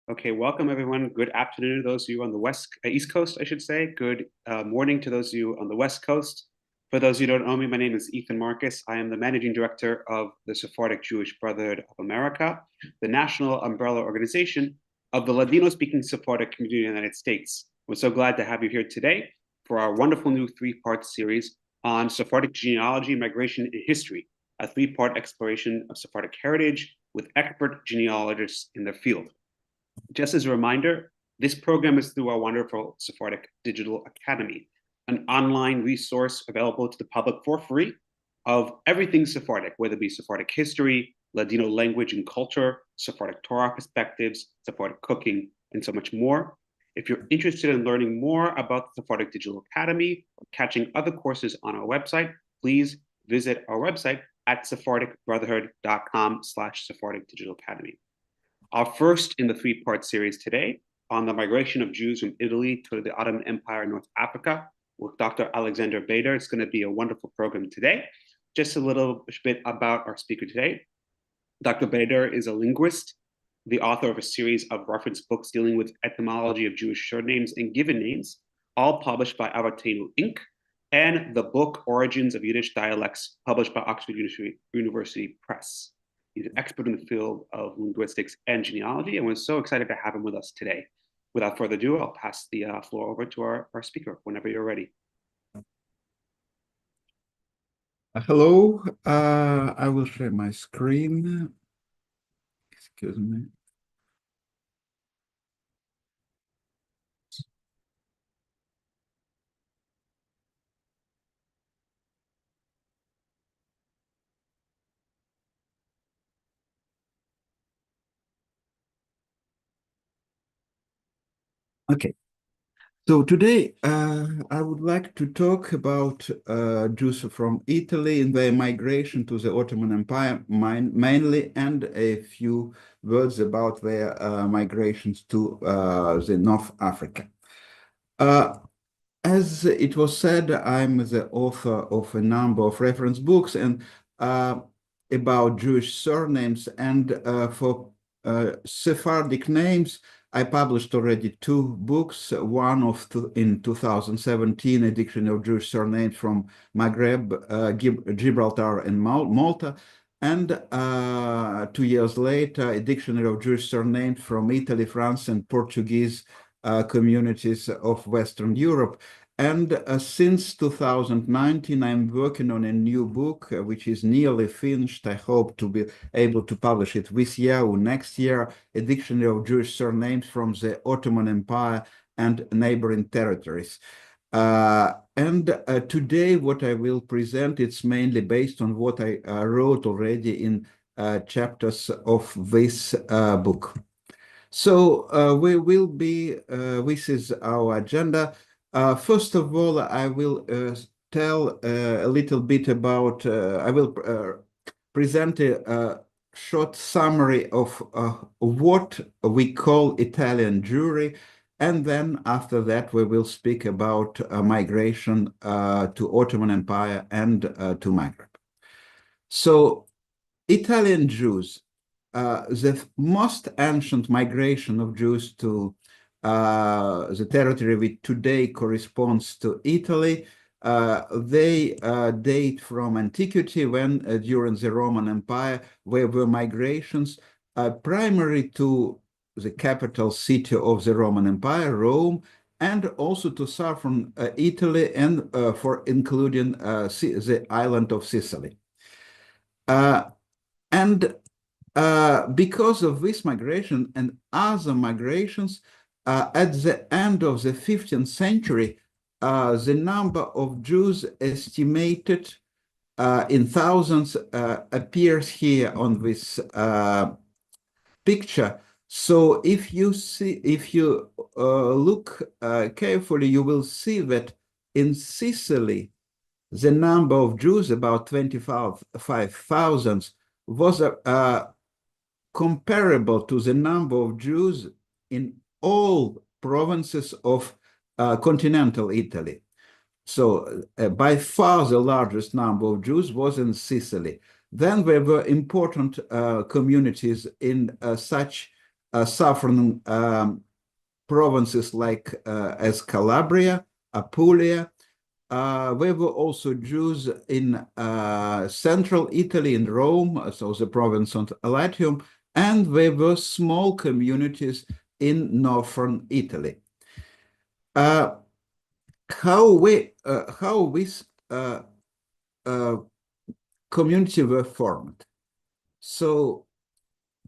Okay, welcome everyone. Good afternoon to those of you on the East Coast, I should say. Good morning to those of you on the West Coast. For those of you who don't know me, my name is Ethan Marcus. I am the managing director of the Sephardic Jewish Brotherhood of America, the national umbrella organization of the Ladino-speaking Sephardic community in the United States. We're so glad to have you here today for our wonderful new three-part series on Sephardic genealogy, migration, and history, a three-part exploration of Sephardic heritage with expert genealogists in the field. Just as a reminder, this program is through our wonderful Sephardic Digital Academy, an online resource available to the public for free of everything Sephardic, whether it be Sephardic history, Ladino language and culture, Sephardic Torah perspectives, Sephardic cooking, and so much more. If you're interested in learning more about the Sephardic Digital Academy or catching other courses on our website, please visit our website at sephardicbrotherhood.com/Sephardic Digital Academy. Our first in the three-part series today on the migration of Jews from Italy to the Ottoman Empire in North Africa with Dr. Alexander Bader. It's going to be a wonderful program today. Just a little bit about our speaker today. Dr. Bader is a linguist, the author of a series of reference books dealing with etymology of Jewish surnames and given names, all published by Avatenu Inc., and the book Origins of Yiddish Dialects, published by Oxford University Press. He's an expert in the field of linguistics and genealogy, and we're so excited to have him with us today. Without further ado, I'll pass the floor over to our speaker whenever you're ready. Hello, I will share my screen. Excuse me. Okay, so today I would like to talk about Jews from Italy and their migration to the Ottoman Empire mainly, and a few words about their migrations to the North Africa. As it was said, I'm the author of a number of reference books and about Jewish surnames, and for Sephardic names, I published already two books, one in 2017, a dictionary of Jewish surnames from Maghreb, Gibraltar, and Malta, and 2 years later, a dictionary of Jewish surnames from Italy, France, and Portuguese communities of Western Europe. And since 2019, I'm working on a new book, which is nearly finished. I hope to be able to publish it this year or next year, a dictionary of Jewish surnames from the Ottoman Empire and neighboring territories. Today, what I will present, it's mainly based on what I wrote already in chapters of this book. So we will be, this is our agenda. First of all, I will tell a little bit about, I will present a short summary of what we call Italian Jewry, and then after that we will speak about migration to Ottoman Empire and to Maghreb. So Italian Jews, the most ancient migration of Jews to the territory which today corresponds to Italy, they date from antiquity when during the Roman Empire there were migrations primarily to the capital city of the Roman Empire, Rome, and also to southern Italy, and for including the island of Sicily. Because of this migration and other migrations, at the end of the 15th century, the number of Jews estimated in thousands appears here on this picture. So if you look carefully, you will see that in Sicily, the number of Jews, about 25,000, was comparable to the number of Jews in all provinces of continental Italy. So by far the largest number of Jews was in Sicily. Then there were important communities in such southern provinces like as Calabria, Apulia. There were also Jews in central Italy, in Rome, so the province of Latium, and there were small communities in northern Italy. How this community were formed? So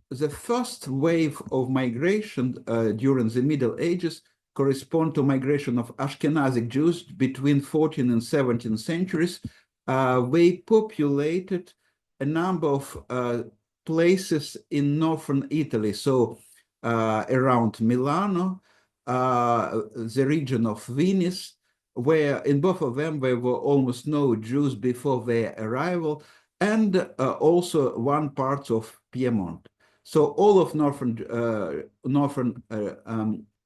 the first wave of migration during the Middle Ages correspond to migration of Ashkenazic Jews between 14th and 17th centuries. They populated a number of places in northern Italy, so around Milano, the region of Venice, where in both of them there were almost no Jews before their arrival, and also one part of Piedmont. So all of northern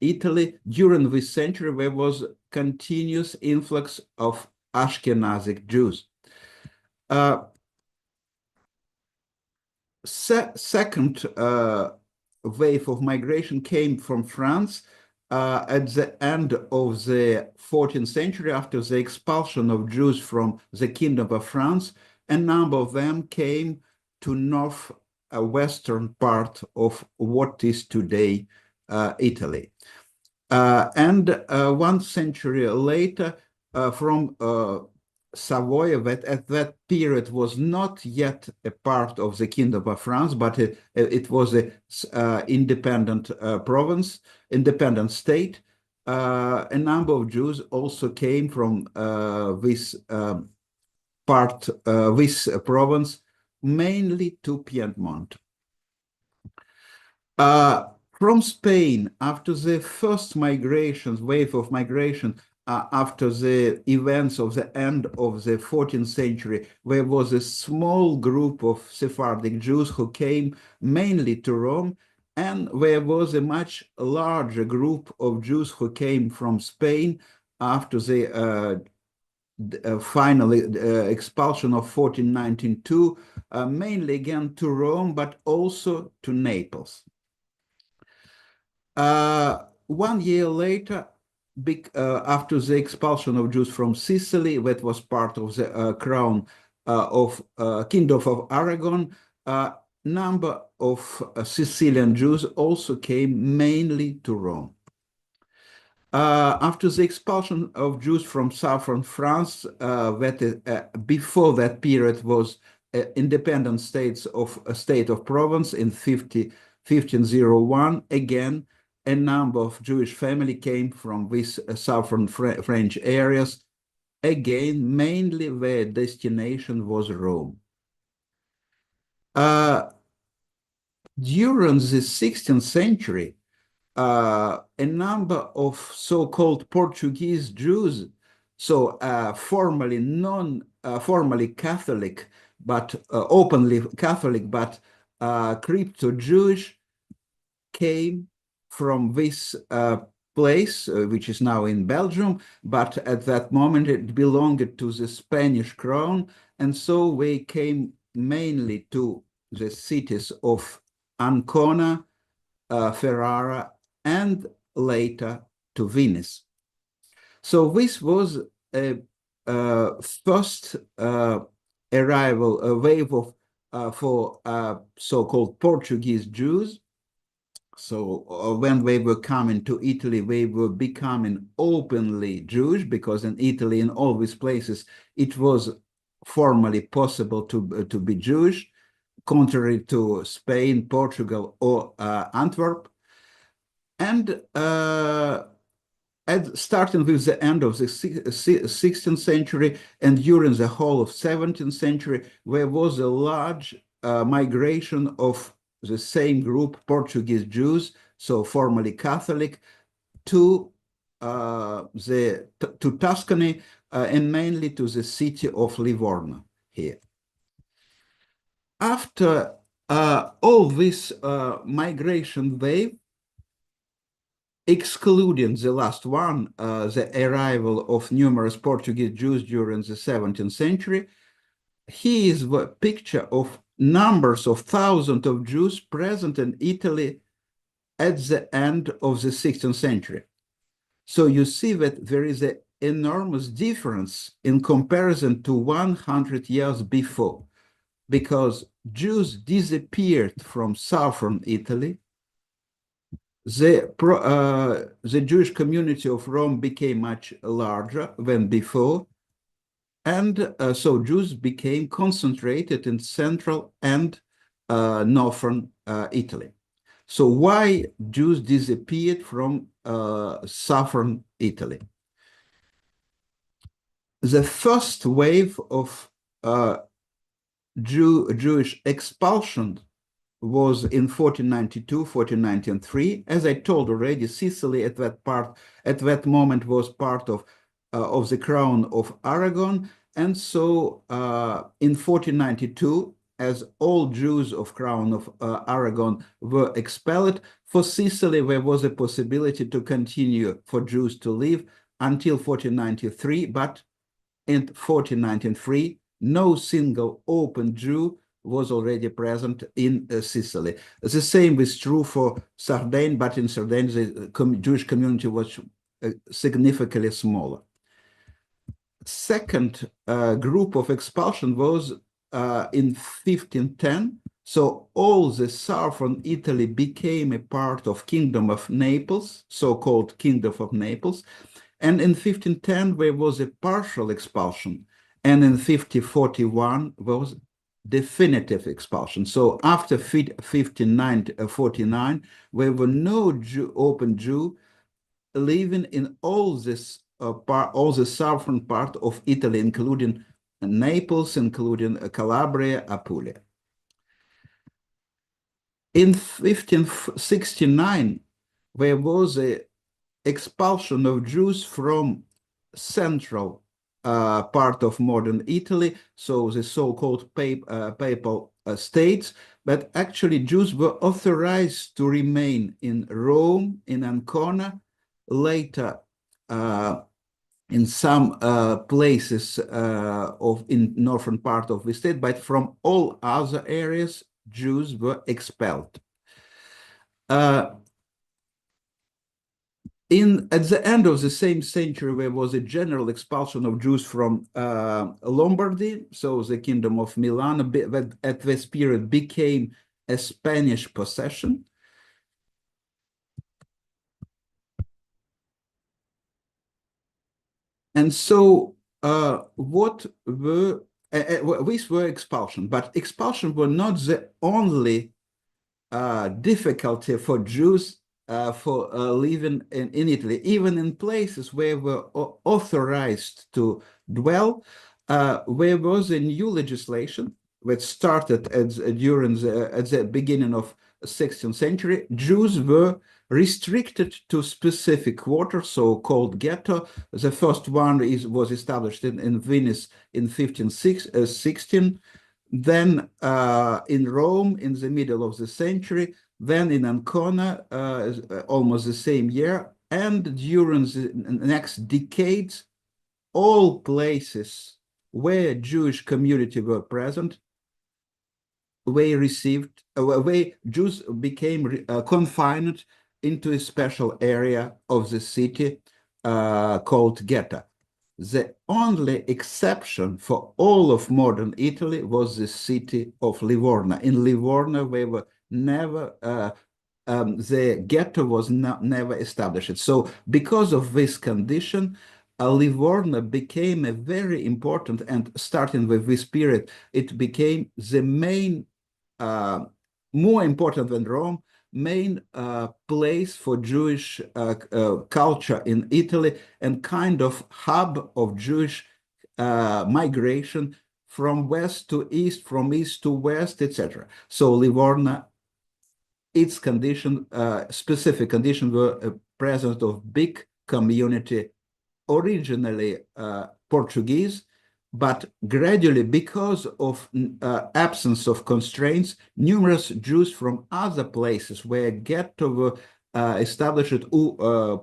Italy during this century, there was continuous influx of Ashkenazic Jews. Second wave of migration came from France at the end of the 14th century, after the expulsion of Jews from the Kingdom of France. A number of them came to northwestern part of what is today Italy. And 1 century later, from Savoy, that at that period was not yet a part of the Kingdom of France, but it was an independent province, independent state. A number of Jews also came from this province, mainly to Piedmont. From Spain, after the first wave of migration, after the events of the end of the 14th century, there was a small group of Sephardic Jews who came mainly to Rome, and there was a much larger group of Jews who came from Spain after the finally expulsion of 1492, mainly again to Rome, but also to Naples. 1 year later, after the expulsion of Jews from Sicily, that was part of the crown of Kingdom of Aragon, number of Sicilian Jews also came mainly to Rome. After the expulsion of Jews from southern France, before that period was independent state of province in 1501, again, a number of Jewish families came from these southern French areas. Again, mainly their destination was Rome. During the 16th century, a number of so-called Portuguese Jews, so formally Catholic, but openly Catholic, but crypto-Jewish, came from this place, which is now in Belgium, but at that moment it belonged to the Spanish crown, and so they came mainly to the cities of Ancona, Ferrara, and later to Venice. So this was a first arrival, a wave of for so-called Portuguese Jews. So when they were coming to Italy, they were becoming openly Jewish, because in Italy, in all these places, it was formally possible to be Jewish, contrary to Spain, Portugal, or Antwerp. And starting with the end of the 16th century and during the whole of 17th century, there was a large migration of the same group, Portuguese Jews, so formerly Catholic, to Tuscany and mainly to the city of Livorno here. After all this migration wave, excluding the last one, the arrival of numerous Portuguese Jews during the 17th century, here is the picture of numbers of thousands of Jews present in Italy at the end of the 16th century. So you see that there is an enormous difference in comparison to 100 years before, because Jews disappeared from southern Italy. The Jewish community of Rome became much larger than before, and so Jews became concentrated in central and northern Italy. So why Jews disappeared from southern Italy? The first wave of Jewish expulsion was in 1492, 1493. As I told already, Sicily at that moment was part of the crown of Aragon, and so in 1492, as all Jews of crown of Aragon were expelled, for Sicily there was a possibility to continue for Jews to live until 1493, but in 1493, no single open Jew was already present in Sicily. The same was true for Sardinia, but in Sardinia, the Jewish community was significantly smaller. Second group of expulsion was in 1510. So all the southern Italy became a part of Kingdom of Naples, so-called Kingdom of Naples. And in 1510, there was a partial expulsion. And in 1541 was definitive expulsion. So after 1549, there were no open Jew living in all the southern part of Italy, including Naples, including Calabria, Apulia. In 1569, there was an expulsion of Jews from central part of modern Italy, so the so-called papal states, but actually Jews were authorized to remain in Rome, in Ancona, later in some places in northern part of the state, but from all other areas, Jews were expelled. At the end of the same century, there was a general expulsion of Jews from Lombardy, so the Kingdom of Milan, that at this period became a Spanish possession. And so these were expulsion, but expulsion were not the only difficulty for Jews for living in Italy. Even in places where were authorized to dwell, there was a new legislation that started at the beginning of 16th century. Jews were restricted to specific quarters, so-called ghetto. The first one was established in Venice in 1516. Then in Rome in the middle of the century, then in Ancona almost the same year, and during the next decades, all places where Jewish community were present, Jews became confined into a special area of the city called ghetto. The only exception for all of modern Italy was the city of Livorno. In Livorno, we were never, the ghetto was never established. So because of this condition, Livorno became a very important, and starting with this period, it became the main, more important than Rome, main place for Jewish culture in Italy, and kind of hub of Jewish migration from west to east, from east to west, etc. So Livorno, its condition, specific conditions were a presence of big community, originally Portuguese, but gradually, because of absence of constraints, numerous Jews from other places where ghetto were established,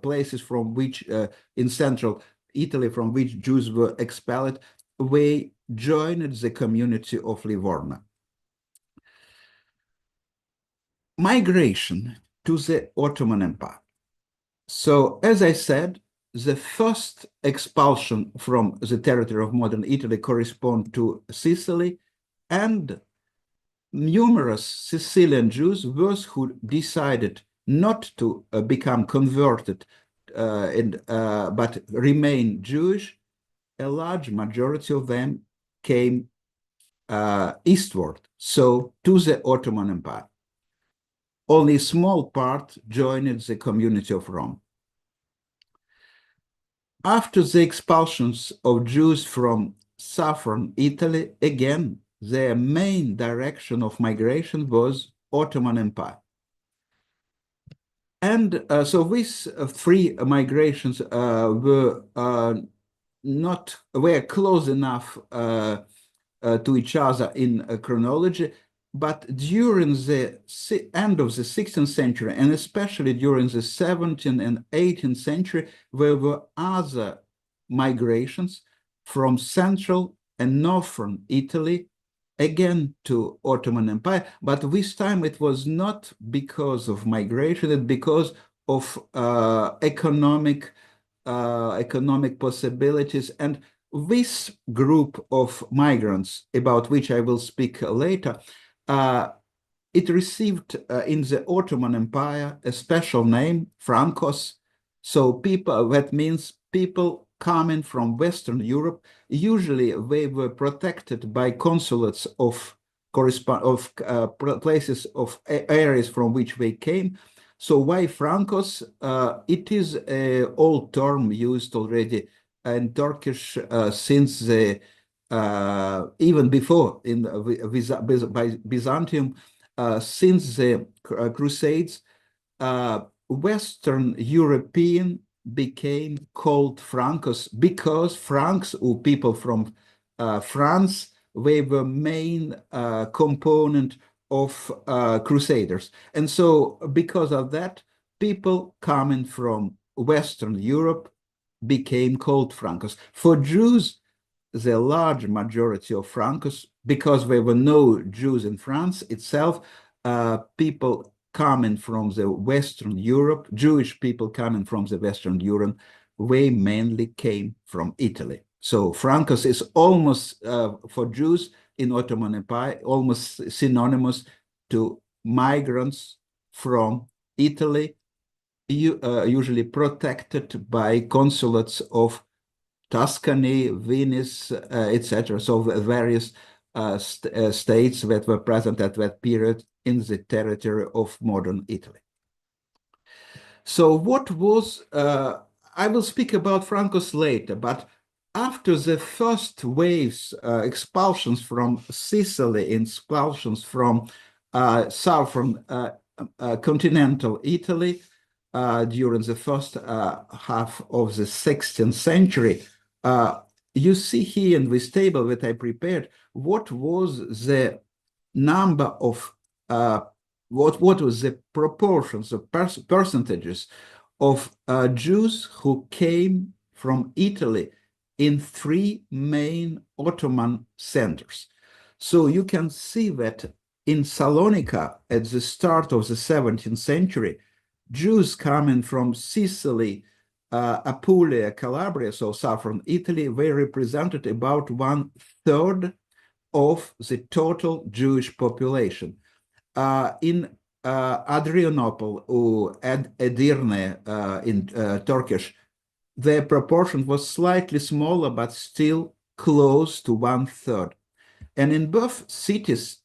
places from which, in central Italy, from which Jews were expelled, they joined the community of Livorno. Migration to the Ottoman Empire. So, as I said, the first expulsion from the territory of modern Italy correspond to Sicily, and numerous Sicilian Jews, those who decided not to become converted but remain Jewish, a large majority of them came eastward, so to the Ottoman Empire. Only a small part joined the community of Rome. After the expulsions of Jews from southern Italy, again, their main direction of migration was Ottoman Empire. And so these three migrations were close enough to each other in chronology, but during the end of the 16th century, and especially during the 17th and 18th century, there were other migrations from central and northern Italy, again to Ottoman Empire, but this time it was not because of migration, it's because of economic possibilities. And this group of migrants, about which I will speak later, it received in the Ottoman Empire a special name, Francos. So people, that means people coming from Western Europe. Usually they were protected by consulates of places of areas from which they came. So why Francos? It is an old term used already in Turkish since the even before in Byzantium, since the Crusades, Western European became called Francos because Franks, or people from France, they were main component of Crusaders. And so because of that, people coming from Western Europe became called Francos. For Jews, the large majority of Francos, because there were no Jews in France itself, people coming from the Western Europe, Jewish people coming from the Western Europe, they mainly came from Italy. So Francos is almost, for Jews in Ottoman Empire, almost synonymous to migrants from Italy, usually protected by consulates of Tuscany, Venice, etc. So various states that were present at that period in the territory of modern Italy. So what was, I will speak about Francos later, but after the first waves, expulsions from Sicily, expulsions from southern continental Italy during the first half of the 16th century, you see here in this table that I prepared, what was the number of, what was the proportions of percentages of Jews who came from Italy in three main Ottoman centers. So you can see that in Salonika at the start of the 17th century, Jews coming from Sicily, Apulia, Calabria, so southern Italy, they represented about 1/3 of the total Jewish population. In Adrianople or Edirne in Turkish, the proportion was slightly smaller, but still close to 1/3. And in both cities,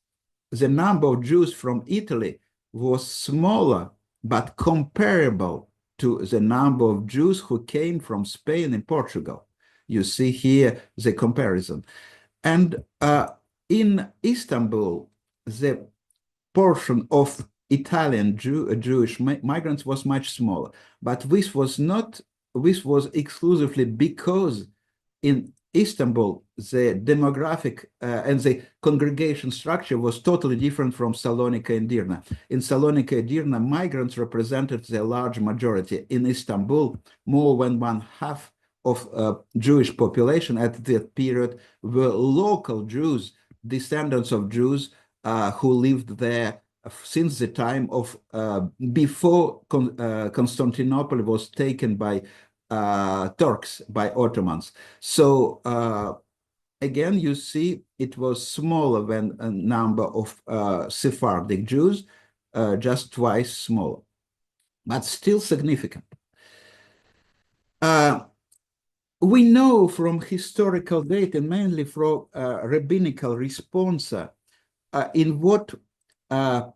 the number of Jews from Italy was smaller, but comparable to the number of Jews who came from Spain and Portugal. You see here the comparison. And in Istanbul, the portion of Italian Jewish migrants was much smaller. But this was exclusively because in Istanbul, the demographic and the congregation structure was totally different from Salonika and Edirne. In Salonika and Edirne, migrants represented the large majority. In Istanbul, more than 1/2 of Jewish population at that period were local Jews, descendants of Jews who lived there since the time of before Constantinople was taken by Turks, by Ottomans. So again, you see it was smaller than a number of Sephardic Jews, just twice smaller, but still significant. We know from historical data, mainly from rabbinical response, in what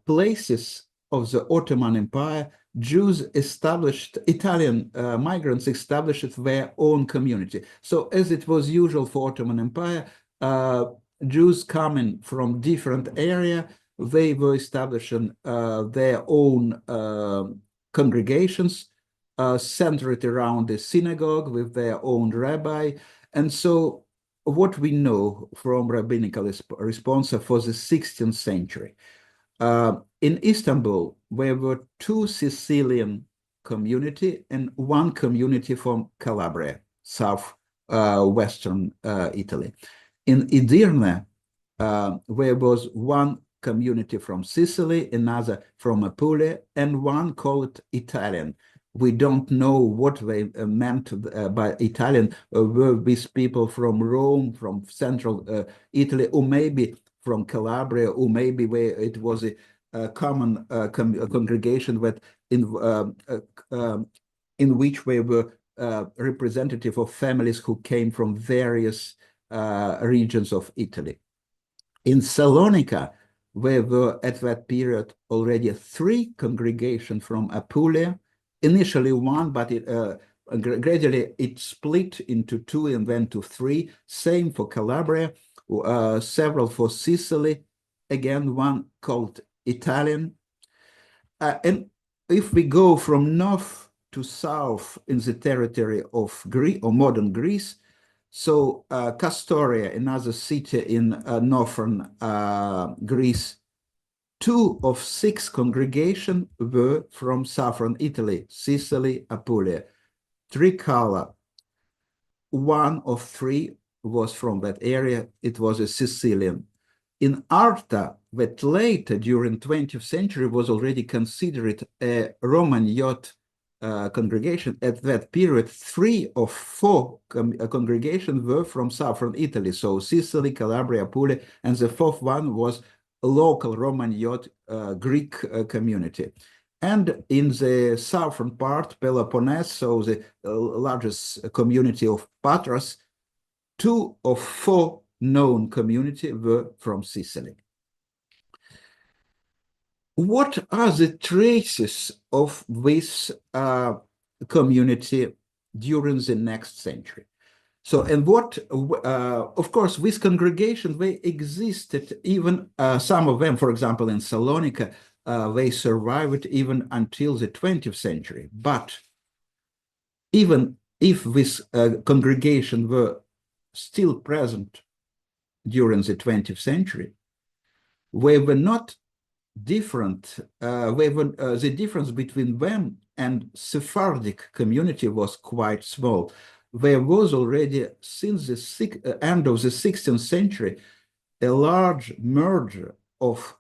places of the Ottoman Empire Jews established, Italian migrants established their own community. So as it was usual for Ottoman Empire, Jews coming from different area, they were establishing their own congregations, centered around the synagogue with their own rabbi. And so what we know from rabbinical response for the 16th century, in Istanbul, there were two Sicilian community and one community from Calabria, western Italy. In Edirne, there was one community from Sicily, another from Apulia, and one called Italian. We don't know what they meant by Italian. Were these people from Rome, from central Italy, or maybe from Calabria, or maybe where it was a common congregation that in which they were representative of families who came from various regions of Italy. In Salonika, there were at that period already 3 congregations from Apulia. Initially 1, but gradually it split into 2 and then to 3. Same for Calabria, several for Sicily, again, one called Italian. And if we go from north to south in the territory of Greece or modern Greece, so Castoria, another city in northern Greece, 2 of 6 congregations were from southern Italy, Sicily, Apulia. Tricala, 1 of 3 was from that area. It was a Sicilian. In Arta, that later during 20th century was already considered a Roman Yacht congregation. At that period, 3 of 4 congregations were from southern Italy. So Sicily, Calabria, Apulia, and the 4th one was a local Roman Yacht Greek community. And in the southern part, Peloponnese, so the largest community of Patras, 2 of 4 known community were from Sicily. What are the traces of this community during the next century? So, and what, of course, this congregation, they existed even, some of them, for example, in Salonika, they survived even until the 20th century. But even if this congregation were still present during the 20th century, they were not different. The difference between them and Sephardic community was quite small. There was already, since the end of the 16th century, a large merger of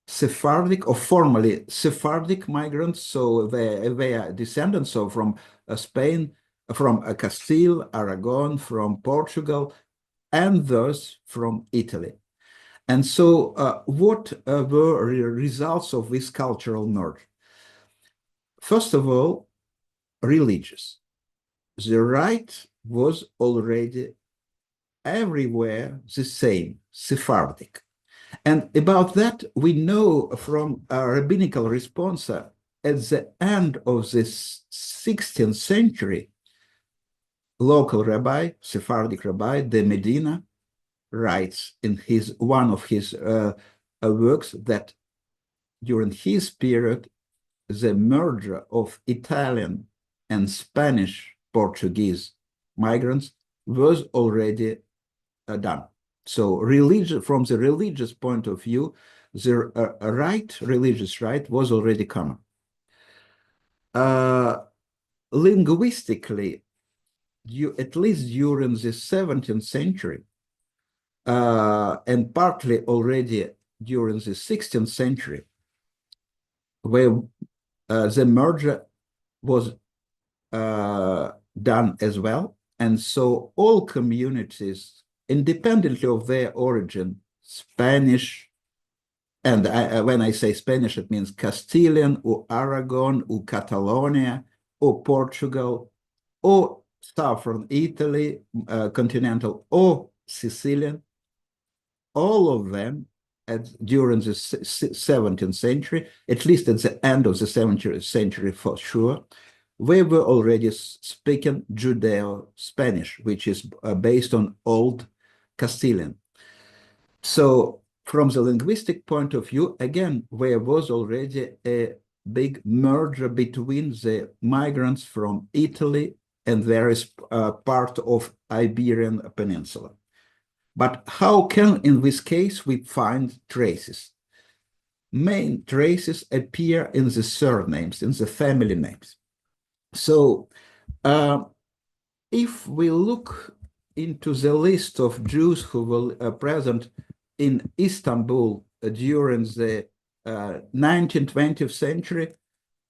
Sephardic or formerly Sephardic migrants, so they are descendants of from Spain, from Castile, Aragon, from Portugal, and thus from Italy. And so what were results of this cultural merge? First of all, religious. The rite was already everywhere the same, Sephardic. And about that, we know from a rabbinical response at the end of the 16th century, local rabbi, Sephardic rabbi, de Medina, writes in one of his works that during his period, the merger of Italian and Spanish Portuguese migrants was already done. So from the religious point of view, the religious rite was already common. Linguistically, at least during the 17th century, and partly already during the 16th century, where the merger was done as well. And so all communities, independently of their origin, Spanish, and when I say Spanish, it means Castilian or Aragon or Catalonia or Portugal or southern Italy, continental or Sicilian, all of them during the 17th century, at least at the end of the 17th century for sure, we were already speaking Judeo-Spanish, which is based on Old Castilian. So from the linguistic point of view, again, there was already a big merger between the migrants from Italy and various part of Iberian Peninsula. But how can, in this case, we find traces? Main traces appear in the surnames, in the family names. So if we look into the list of Jews who were present in Istanbul during the 19th, 20th century,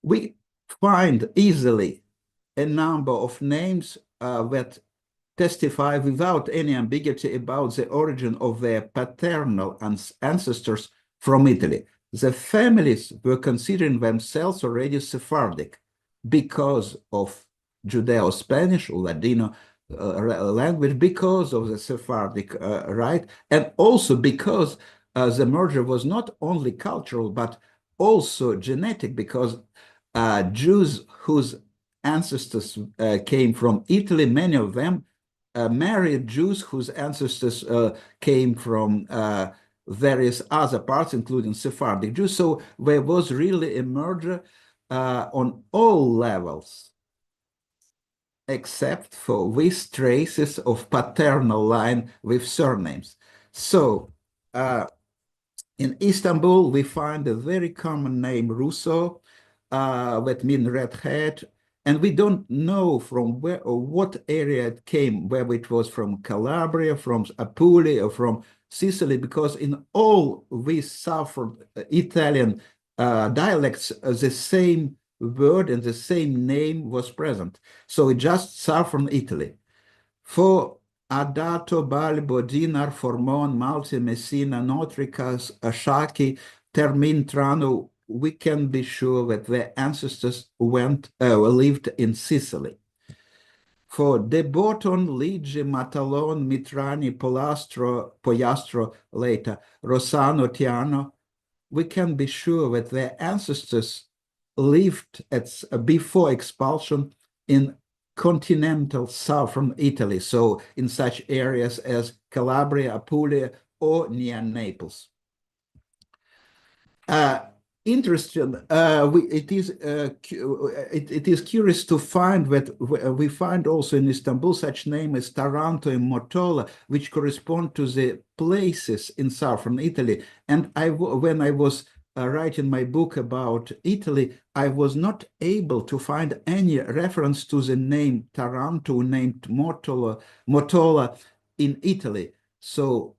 we find easily a number of names that testify without any ambiguity about the origin of their paternal ancestors from Italy. The families were considering themselves already Sephardic because of Judeo-Spanish or Ladino language, because of the Sephardic rite, and also because the merger was not only cultural, but also genetic, because Jews whose ancestors came from Italy, many of them married Jews whose ancestors came from various other parts, including Sephardic Jews. So there was really a merger on all levels, except for these traces of paternal line with surnames. So in Istanbul, we find a very common name, Russo, that means red hat. And we don't know from where or what area it came, whether it was from Calabria, from Apulia, or from Sicily, because in all these southern Italian dialects, the same word and the same name was present. So it just southern Italy. For Adato, Balbo, Dinar, Formon, Malti, Messina, Notricas, Ashaki, Termin, Trano, we can be sure that their ancestors lived in Sicily. For De Botton, Ligi, Matalon, Mitrani, Poiastro later, Rossano, Tiano, we can be sure that their ancestors lived before expulsion in continental southern Italy, so in such areas as Calabria, Apulia, or near Naples. Interesting. It is curious to find that we find also in Istanbul such names as Taranto and Mortola, which correspond to the places in southern Italy. And when I was writing my book about Italy, I was not able to find any reference to the name Taranto, named Mortola in Italy. So,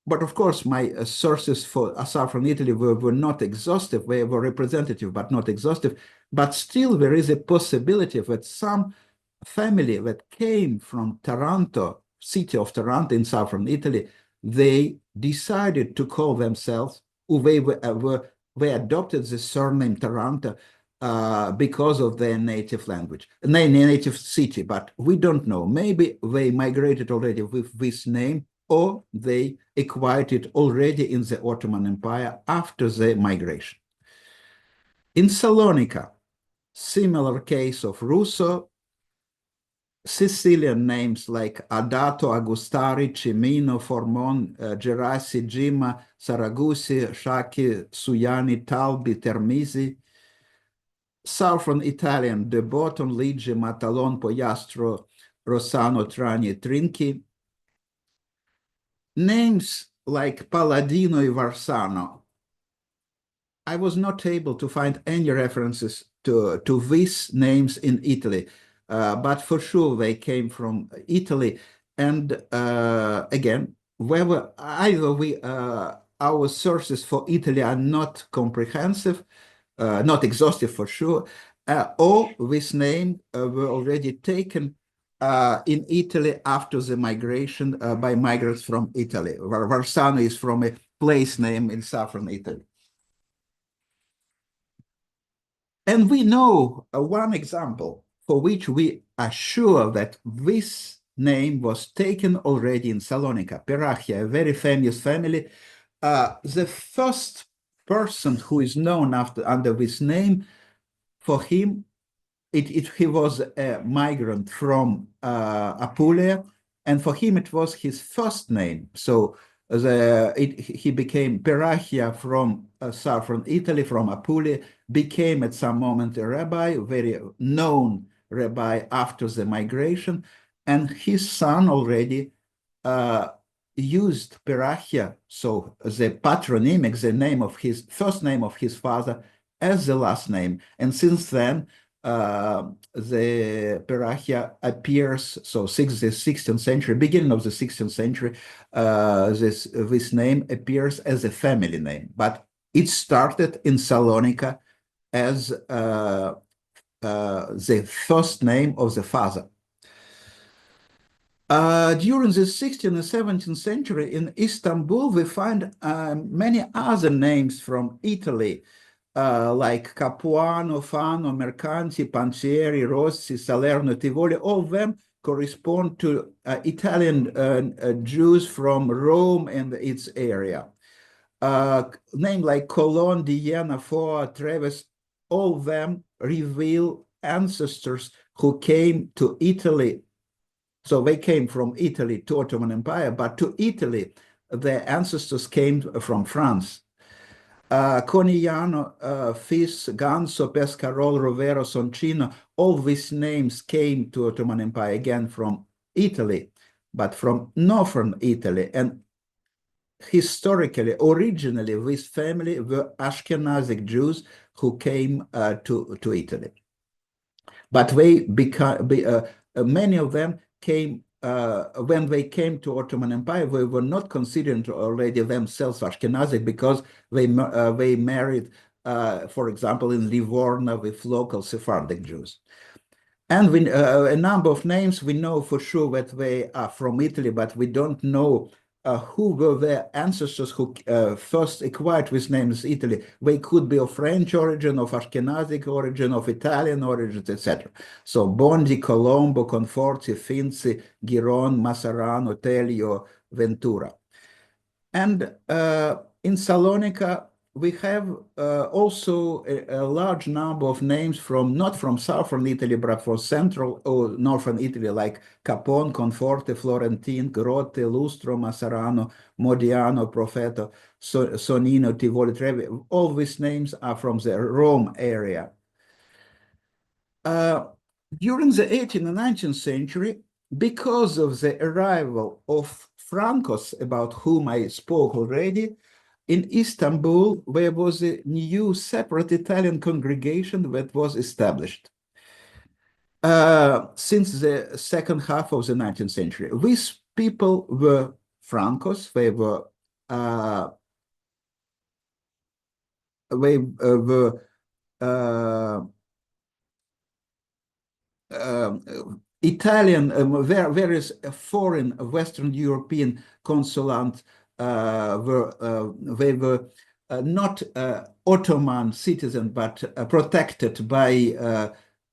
but of course, my sources for southern Italy were not exhaustive. They were representative, but not exhaustive. But still, there is a possibility that some family that came from Taranto, city of Taranto in southern Italy, they decided to call themselves, or they adopted the surname Taranto because of their native language, native city. But we don't know. Maybe they migrated already with this name, or they acquired it already in the Ottoman Empire after the migration. In Salonika, similar case of Russo, Sicilian names like Adato, Agustari, Cimino, Formon, Gerasi, Gima, Saragusi, Shaki, Suyani, Talbi, Termisi. Southern Italian, De Botton, Ligi, Matalon, Poiastro, Rossano, Trani, Trinchi. Names like Palladino and Varsano, I was not able to find any references to these names in Italy, but for sure they came from Italy. And again, whether either we our sources for Italy are not comprehensive, not exhaustive for sure, or this name were already taken in Italy after the migration by migrants from Italy. Varsano is from a place name in southern Italy. And we know one example for which we are sure that this name was taken already in Salonika, Perachia, a very famous family. The first person who is known under this name, for him, he was a migrant from Apulia, and for him it was his first name. So he became Perachia from southern Italy, from Apulia, became at some moment a rabbi, very known rabbi after the migration, and his son already used Perachia, so the patronymic, the name of his first name of his father, as the last name. And since then, the Perachia appears, so the 16th century, beginning of the 16th century, this name appears as a family name, but it started in Salonika as the first name of the father. During the 16th and 17th century in Istanbul, we find many other names from Italy, like Capuano, Fano, Mercanti, Panzieri, Rossi, Salerno, Tivoli. All of them correspond to Italian Jews from Rome and its area. Names like Cologne, Diana, Foa, Treves, all of them reveal ancestors who came to Italy. So they came from Italy to Ottoman Empire, but to Italy, their ancestors came from France. Conigliano, Fis, Ganso, Pescarolo, Rovero, Soncino, all these names came to Ottoman Empire again from Italy, but from northern Italy. And historically, originally, this family were Ashkenazic Jews who came to Italy. But many of them came, when they came to Ottoman Empire, they were not considered already themselves Ashkenazic because they married, for example, in Livorno with local Sephardic Jews. And a number of names, we know for sure that they are from Italy, but we don't know who were their ancestors who first acquired these names Italy. They could be of French origin, of Ashkenazic origin, of Italian origin, etc. So Bondi, Colombo, Conforti, Finzi, Giron, Massarano, Telio, Ventura. And in Salonika, we have also a large number of names not from southern Italy, but from central or northern Italy, like Capon, Conforte, Florentine, Grotte, Lustro, Massarano, Modiano, Profeto, Sonino, Tivoli, Trevi. All these names are from the Rome area. During the 18th and 19th century, because of the arrival of Francos, about whom I spoke already, in Istanbul, there was a new separate Italian congregation that was established since the second half of the 19th century. These people were Francos. They were Italian, various foreign Western European consulants they were not Ottoman citizens, but protected by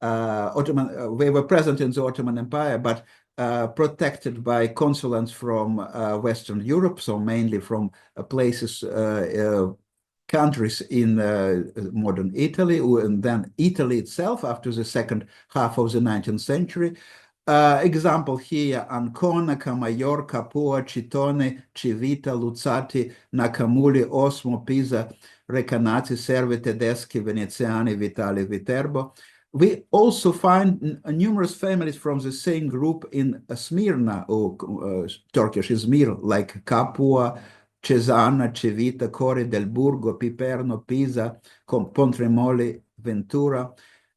Ottoman. They were present in the Ottoman Empire, but protected by consulants from Western Europe, so mainly from places, countries in modern Italy, and then Italy itself after the second half of the 19th century. Example here, Ancona, Camaior, Capua, Citone, Civita, Luzzati, Nacamuli, Osmo, Pisa, Recanati, Servi, Tedeschi, Veneziani, Vitali, Viterbo. We also find numerous families from the same group in Smyrna, or Turkish Izmir, like Capua, Cesana, Civita, Cori del Burgo, Piperno, Pisa, Pontremoli, Ventura.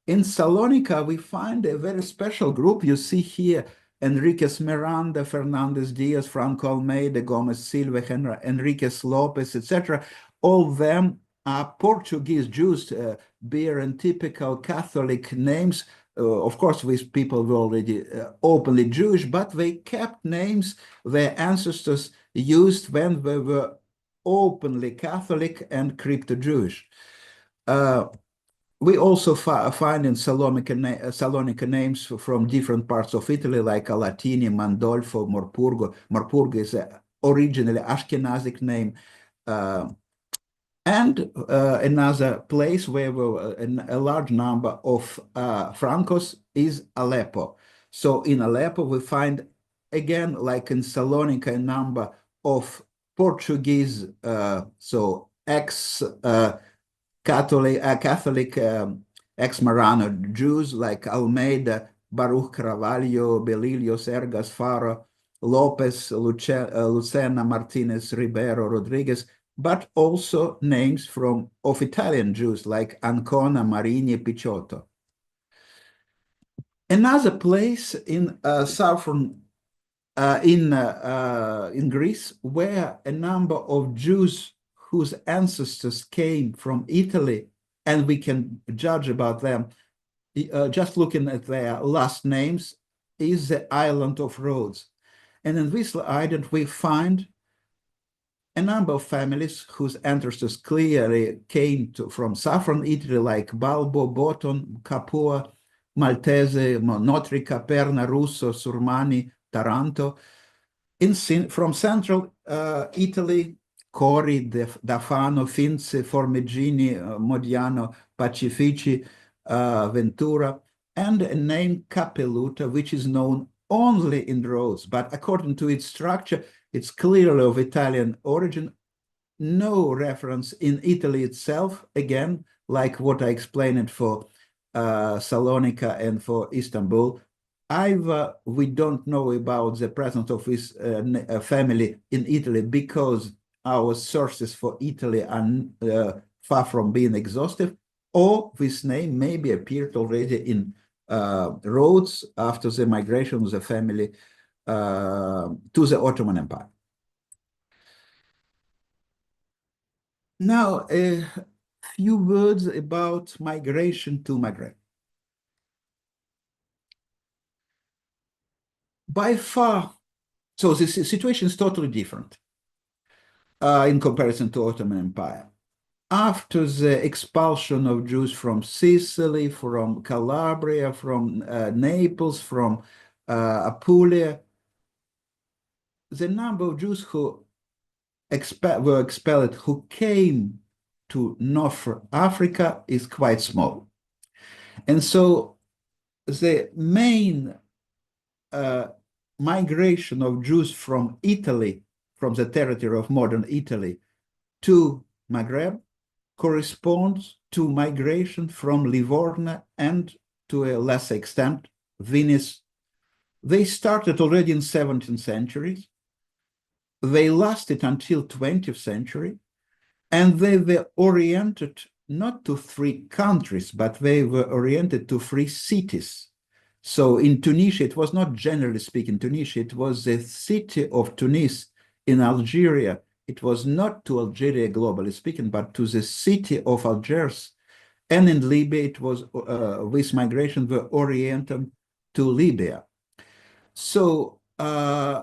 In Salonika, we find a very special group. You see here Enriquez Miranda, Fernandez Diaz, Franco Almeida, Gomez Silva, Enriquez Lopez, etc. All of them are Portuguese Jews, bearing typical Catholic names. Of course, these people were already openly Jewish, but they kept names their ancestors used when they were openly Catholic and crypto-Jewish. We also find in Salonika names from different parts of Italy, like Alatini, Mandolfo, Morpurgo. Morpurgo is originally Ashkenazic name. And another place where a large number of Francos is Aleppo. So in Aleppo, we find, again, like in Salonika, a number of Portuguese, so Catholic ex-Marrano Jews like Almeida, Baruch Carvalho, Belilio, Sergas, Faro, Lopez, Lucena, Martinez, Ribeiro, Rodriguez, but also names of Italian Jews like Ancona, Marini, Picciotto. Another place in southern in Greece where a number of Jews whose ancestors came from Italy, and we can judge about them just looking at their last names, is the island of Rhodes. And in this island, we find a number of families whose ancestors clearly came from southern Italy, like Balbo, Boton, Capua, Maltese, Notri, Caperna, Russo, Surmani, Taranto. From central Italy, Cori, Dafano, Finze, Formigini, Modiano, Pacifici, Ventura, and a name Capeluta, which is known only in Rhodes, but according to its structure, it's clearly of Italian origin. No reference in Italy itself, again, like what I explained for Salonika and for Istanbul. Either we don't know about the presence of this family in Italy because our sources for Italy are far from being exhaustive, or this name maybe appeared already in Rhodes after the migration of the family to the Ottoman Empire. Now, a few words about migration to Maghreb. By far, so the situation is totally different in comparison to Ottoman Empire. After the expulsion of Jews from Sicily, from Calabria, from Naples, from Apulia, the number of Jews who were expelled, who came to North Africa, is quite small. And so the main migration of Jews from Italy, from the territory of modern Italy, to Maghreb corresponds to migration from Livorno and, to a lesser extent, Venice. They started already in 17th century. They lasted until 20th century, and they were oriented not to 3 countries, but they were oriented to 3 cities. So in Tunisia, it was not generally speaking Tunisia, it was the city of Tunis. In Algeria, it was not to Algeria, globally speaking, but to the city of Algiers. And in Libya, it was this migration were oriented to Libya. So,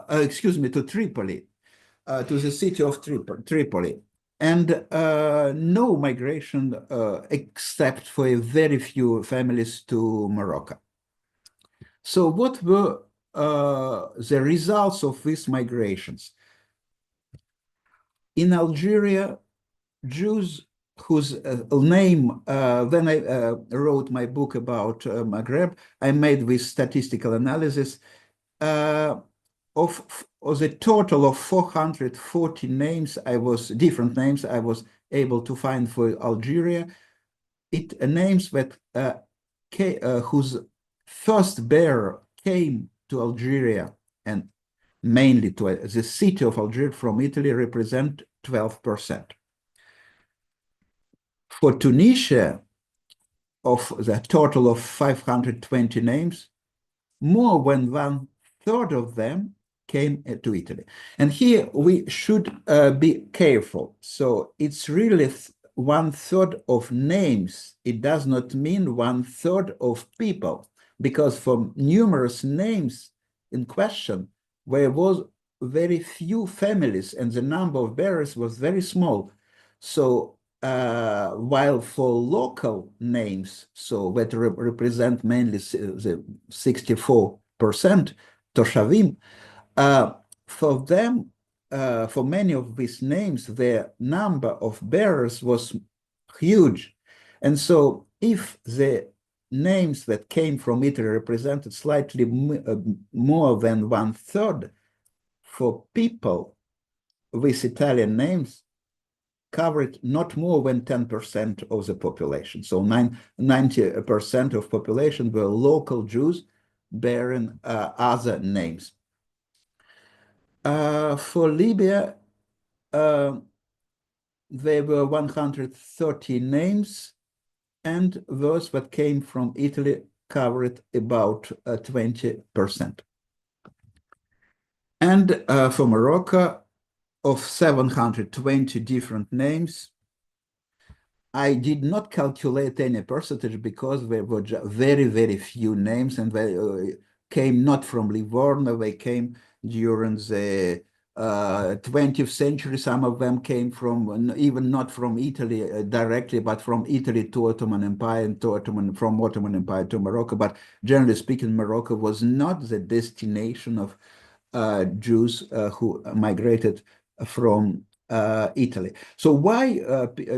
excuse me, to Tripoli, to the city of Tripoli. And no migration except for a very few families to Morocco. So what were the results of these migrations? In Algeria, Jews whose name, when I wrote my book about Maghreb, I made this statistical analysis of the total of 440 names different names I was able to find for Algeria. Names that whose first bearer came to Algeria and mainly to the city of Algiers from Italy represent 12%. For Tunisia, of the total of 520 names, more than 1/3 of them came to Italy. And here we should be careful. So it's really 1/3 of names. It does not mean 1/3 of people, because for numerous names in question, there was very few families and the number of bearers was very small. So while for local names, so that represent mainly the 64% Toshavim, for them, for many of these names, the number of bearers was huge. And so if the names that came from Italy represented slightly more than 1/3, for people with Italian names covered not more than 10% of the population. So 90% of population were local Jews bearing other names. For Libya, there were 130 names, and those that came from Italy covered about 20%. And for Morocco, of 720 different names, I did not calculate any percentage because there were very, very few names, and they came not from Livorno, they came during the 20th century. Some of them came from, even not from Italy directly, but from Italy to Ottoman Empire, and from Ottoman Empire to Morocco. But generally speaking, Morocco was not the destination of Jews who migrated from Italy. So why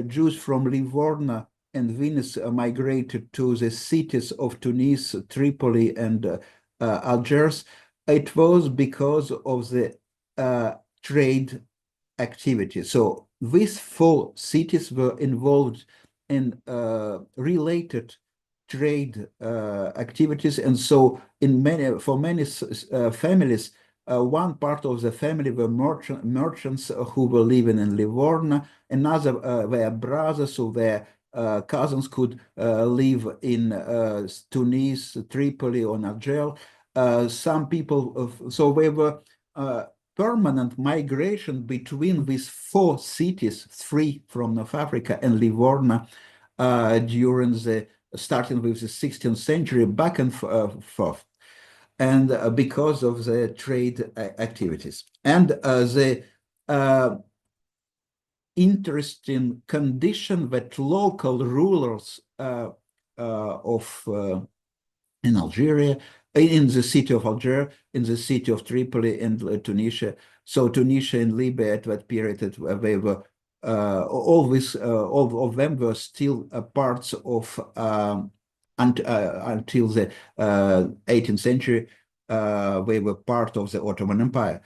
Jews from Livorno and Venice migrated to the cities of Tunis, Tripoli, and Algiers? It was because of the trade activity. So these 4 cities were involved in related trade activities, and so for many families, one part of the family were merchants who were living in Livorno, another were brothers, so their cousins could live in Tunis, Tripoli, or Algiers. Some people, so there were permanent migration between these 4 cities, 3 from North Africa and Livorno, during starting with the 16th century, back and forth, and because of the trade activities. And the interesting condition that local rulers in Algeria, in the city of Algiers, in the city of Tripoli, and Tunisia. So Tunisia and Libya at that period, they were all of them were still parts of until the 18th century, they were part of the Ottoman Empire,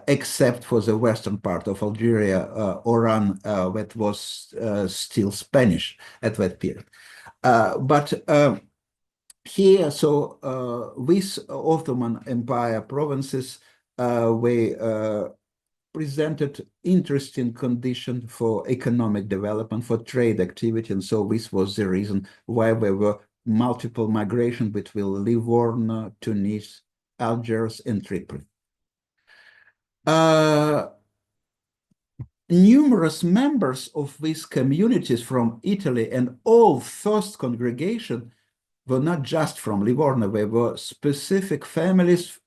except for the western part of Algeria, Oran, that was still Spanish at that period. But here, so these Ottoman Empire provinces, we presented interesting condition for economic development, for trade activity, and so this was the reason why there were multiple migration between Livorno, Tunis, Algiers, and Tripoli. Numerous members of these communities from Italy and all first congregation were not just from Livorno, they were specific families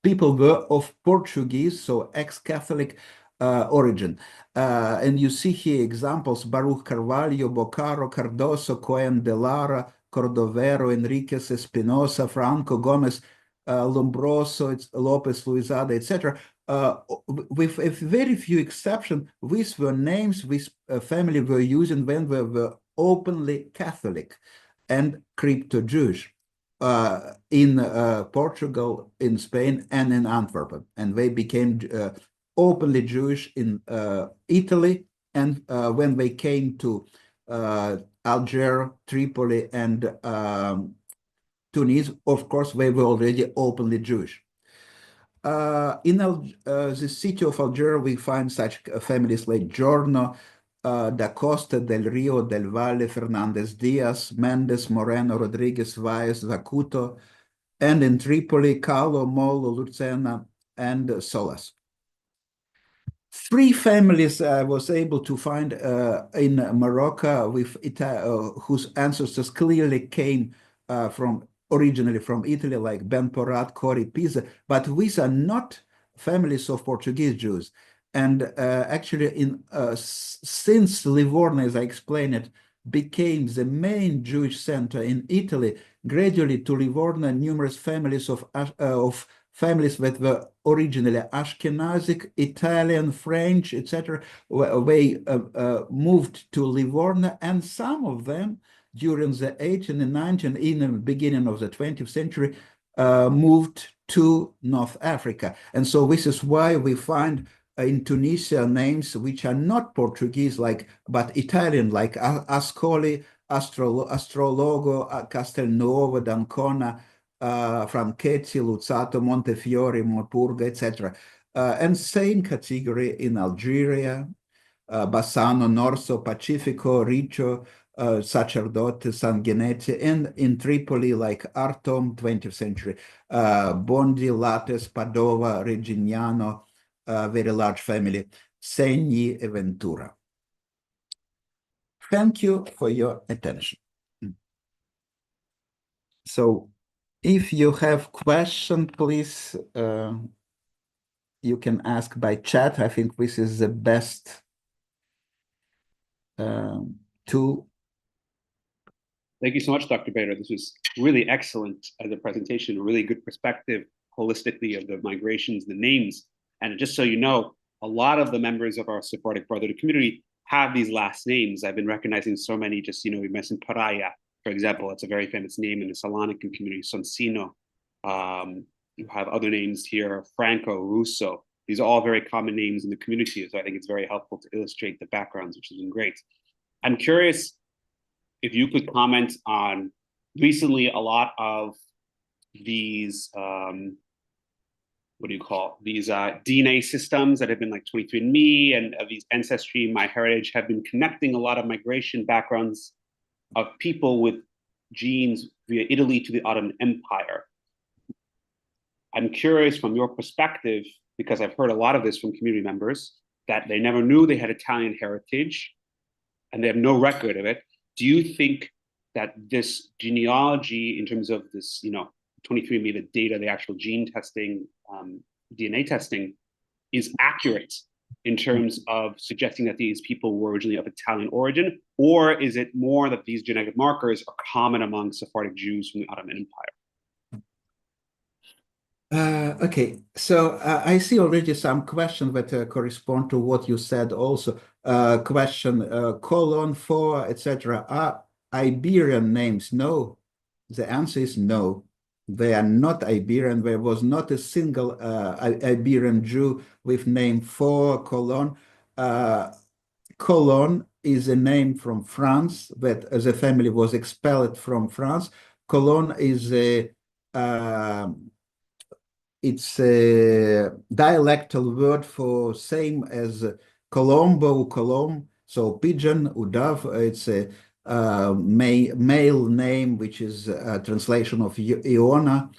people were of Portuguese, so ex-Catholic origin. And you see here examples: Baruch Carvalho, Boccaro, Cardoso, Cohen de Lara, Cordovero, Enriquez, Espinosa, Franco, Gomez, Lombroso, Lopez, Luizada, etc. With a very few exceptions, these were names this family were using when they were openly Catholic and crypto-Jewish in Portugal, in Spain, and in Antwerp. And they became openly Jewish in Italy, and when they came to Algiers, Tripoli, and Tunis, of course, they were already openly Jewish. In the city of Algiers, we find such families like Giorno, Da Costa, Del Rio, Del Valle, Fernandez Diaz, Mendes, Moreno, Rodriguez, Valles, Zacuto, and in Tripoli, Carlo, Molo, Lucena, and Solas. 3 families I was able to find in Morocco with whose ancestors clearly came originally from Italy, like Ben Porat, Cori, Pisa, but these are not families of Portuguese Jews. And actually, since Livorno, as I explained it, became the main Jewish center in Italy, gradually to Livorno, numerous families of families that were originally Ashkenazic, Italian, French, etc., moved to Livorno, and some of them during the 18th and 19th, in the beginning of the 20th century, moved to North Africa. And so this is why we find in Tunisia names which are not Portuguese, but Italian, like Ascoli, Astrologo, Castelnuovo, d'Ancona, Franchetti, Luzzatto, Montefiore, Morpurga, etc. And same category in Algeria, Bassano, Norso, Pacifico, Riccio, Sacerdote, Sanguinetti, and in Tripoli, like Artom, 20th century, Bondi, Lattes, Padova, Reggignano, very large family, Segni, and Ventura. Thank you for your attention. So, if you have questions, please, you can ask by chat. I think this is the best tool. Thank you so much, Dr. Bader. This was really excellent as a presentation, a really good perspective holistically of the migrations, the names. And just so you know, a lot of the members of our Sephardic Brotherhood community have these last names. I've been recognizing so many, just, we mentioned Paraya, for example. It's a very famous name in the Salonican community, Sonsino. You have other names here, Franco, Russo. These are all very common names in the community. So I think it's very helpful to illustrate the backgrounds, which has been great. I'm curious if you could comment on recently a lot of these, these DNA systems that have been like 23andMe and these Ancestry, MyHeritage have been connecting a lot of migration backgrounds of people with genes via Italy to the Ottoman Empire. I'm curious from your perspective, because I've heard a lot of this from community members, that they never knew they had Italian heritage and they have no record of it. Do you think that this genealogy, in terms of this, 23andMe, the data, the actual gene testing, DNA testing, is accurate in terms of suggesting that these people were originally of Italian origin? Or is it more that these genetic markers are common among Sephardic Jews from the Ottoman Empire? Okay, so I see already some questions that correspond to what you said also. Question, colon, for, etc. Are Iberian names? No. The answer is no. They are not Iberian. There was not a single Iberian Jew with name for colon. Colon is a name from France that as a family was expelled from France. Colon is it's a dialectal word for same as Colombo, Colomb, so pigeon, Udav. It's a male name, which is a translation of Iona.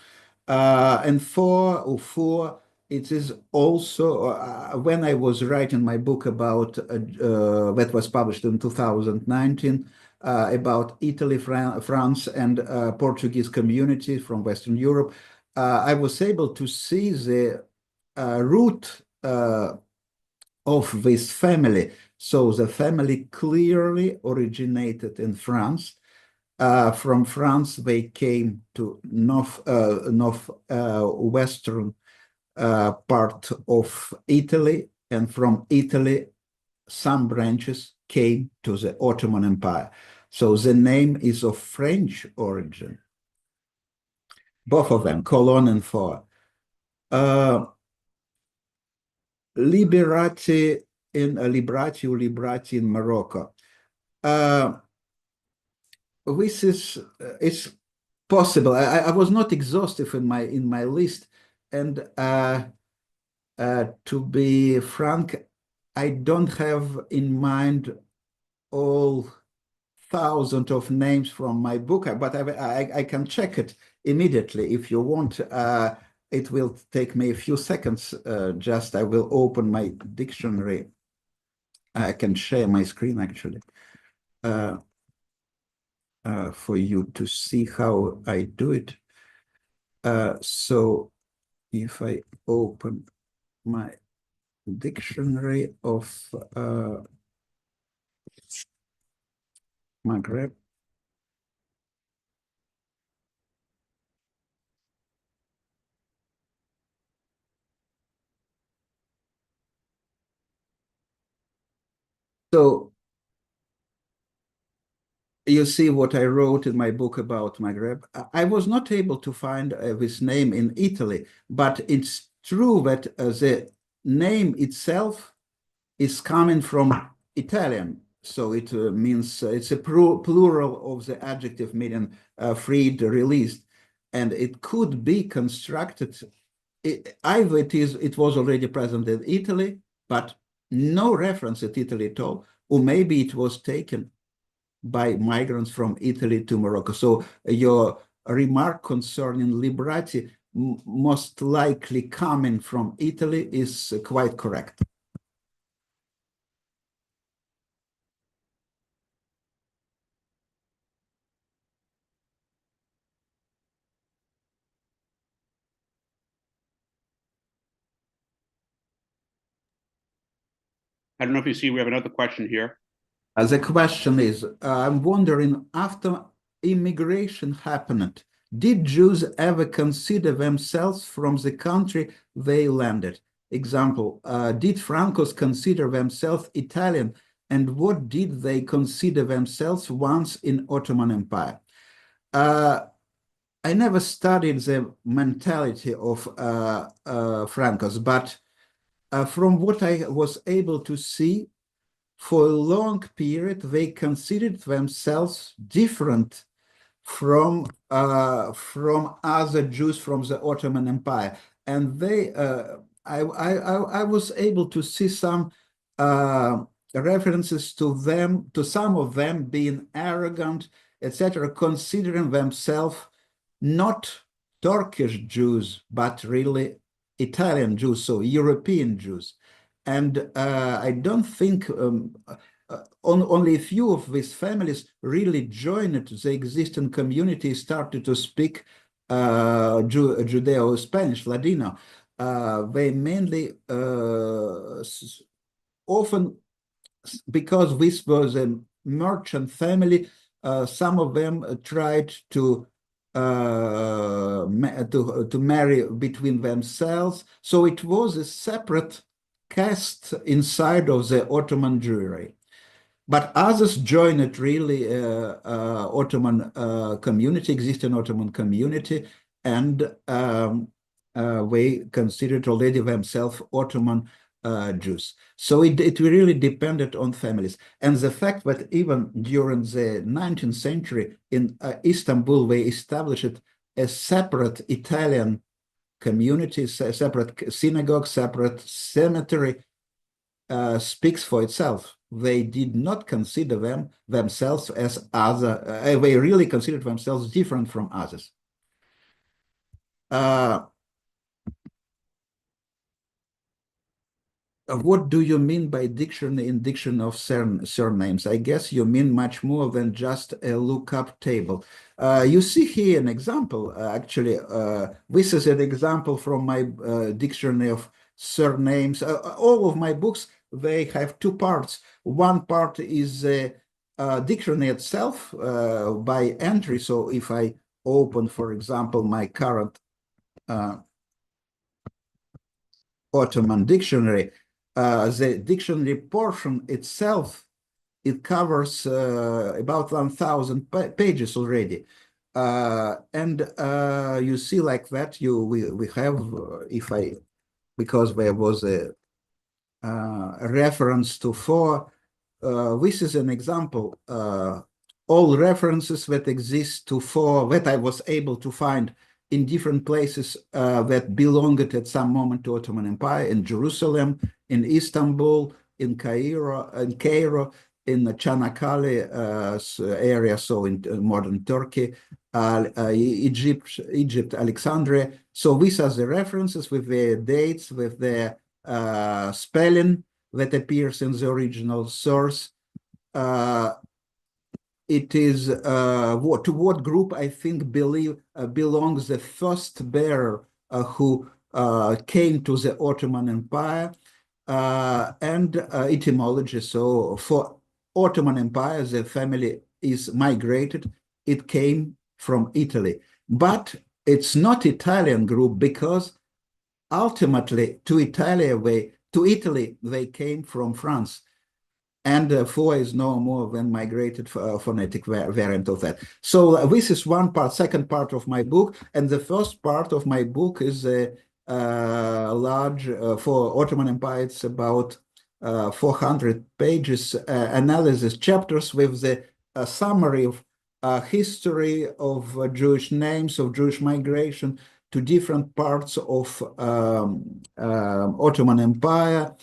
And for, Ufur, it is also, when I was writing my book about, that was published in 2019, about Italy, France, and Portuguese community from Western Europe, I was able to see the root of this family. So the family clearly originated in France. From France, they came to western part of Italy, and from Italy, some branches came to the Ottoman Empire. So the name is of French origin. Both of them, colon and for. Liberati in Morocco. This is it's possible. I was not exhaustive in my list, and to be frank, I don't have in mind all thousands of names from my book, but I can check it immediately if you want. It will take me a few seconds. Just I will open my dictionary. I can share my screen actually for you to see how I do it. So if I open my dictionary of Maghreb, so you see what I wrote in my book about Maghreb. I was not able to find this name in Italy, but it's true that the name itself is coming from Italian. So it means it's a plural of the adjective meaning freed, released. And it could be constructed, either it was already present in Italy, but no reference at Italy at all, or maybe it was taken by migrants from Italy to Morocco. So your remark concerning liberati most likely coming from Italy is quite correct. I don't know if you see, we have another question here. The question is, I'm wondering, after immigration happened, did Jews ever consider themselves from the country they landed? Example, did Francos consider themselves Italian, and what did they consider themselves once in Ottoman Empire? I never studied the mentality of Francos, but from what I was able to see, for a long period, they considered themselves different from other Jews from the Ottoman Empire, and they I was able to see some references to them, to some of them being arrogant, etc., considering themselves not Turkish Jews but really Italian Jews, so European Jews. And I don't think only a few of these families really joined the existing community, started to speak Judeo-Spanish, Ladino. They mainly often, because this was a merchant family, some of them tried to marry between themselves. So it was a separate caste inside of the Ottoman Jewry. But others joined really Ottoman community, existing Ottoman community, and they considered already themselves Ottoman Jews. So it really depended on families. And the fact that even during the 19th century in Istanbul, they established a separate Italian community, a separate synagogue, separate cemetery, speaks for itself. They did not consider themselves as other, they really considered themselves different from others. What do you mean by indiction of surnames? I guess you mean much more than just a lookup table. You see here an example, actually. This is an example from my dictionary of surnames. All of my books, they have two parts. One part is a dictionary itself by entry. So if I open, for example, my current Ottoman dictionary, the dictionary portion itself, it covers about 1,000 pages already. And you see like that, we have, if I, because there was a reference to four, this is an example. All references that exist to four that I was able to find in different places that belonged at some moment to Ottoman Empire, in Jerusalem, in Istanbul, in Cairo, in the Çanakkale area, so in modern Turkey, Egypt, Alexandria. So these are the references with the dates, with the spelling that appears in the original source. It is to what group I think belongs the first bearer who came to the Ottoman Empire, and etymology. So for Ottoman Empire, the family is migrated. It came from Italy, but it's not Italian group because ultimately to Italy they came from France. And 4 is no more than migrated phonetic variant of that. So this is one part, second part of my book. And the first part of my book is a large, for Ottoman Empire, it's about 400 pages analysis chapters with the summary of history of Jewish names, of Jewish migration to different parts of Ottoman Empire,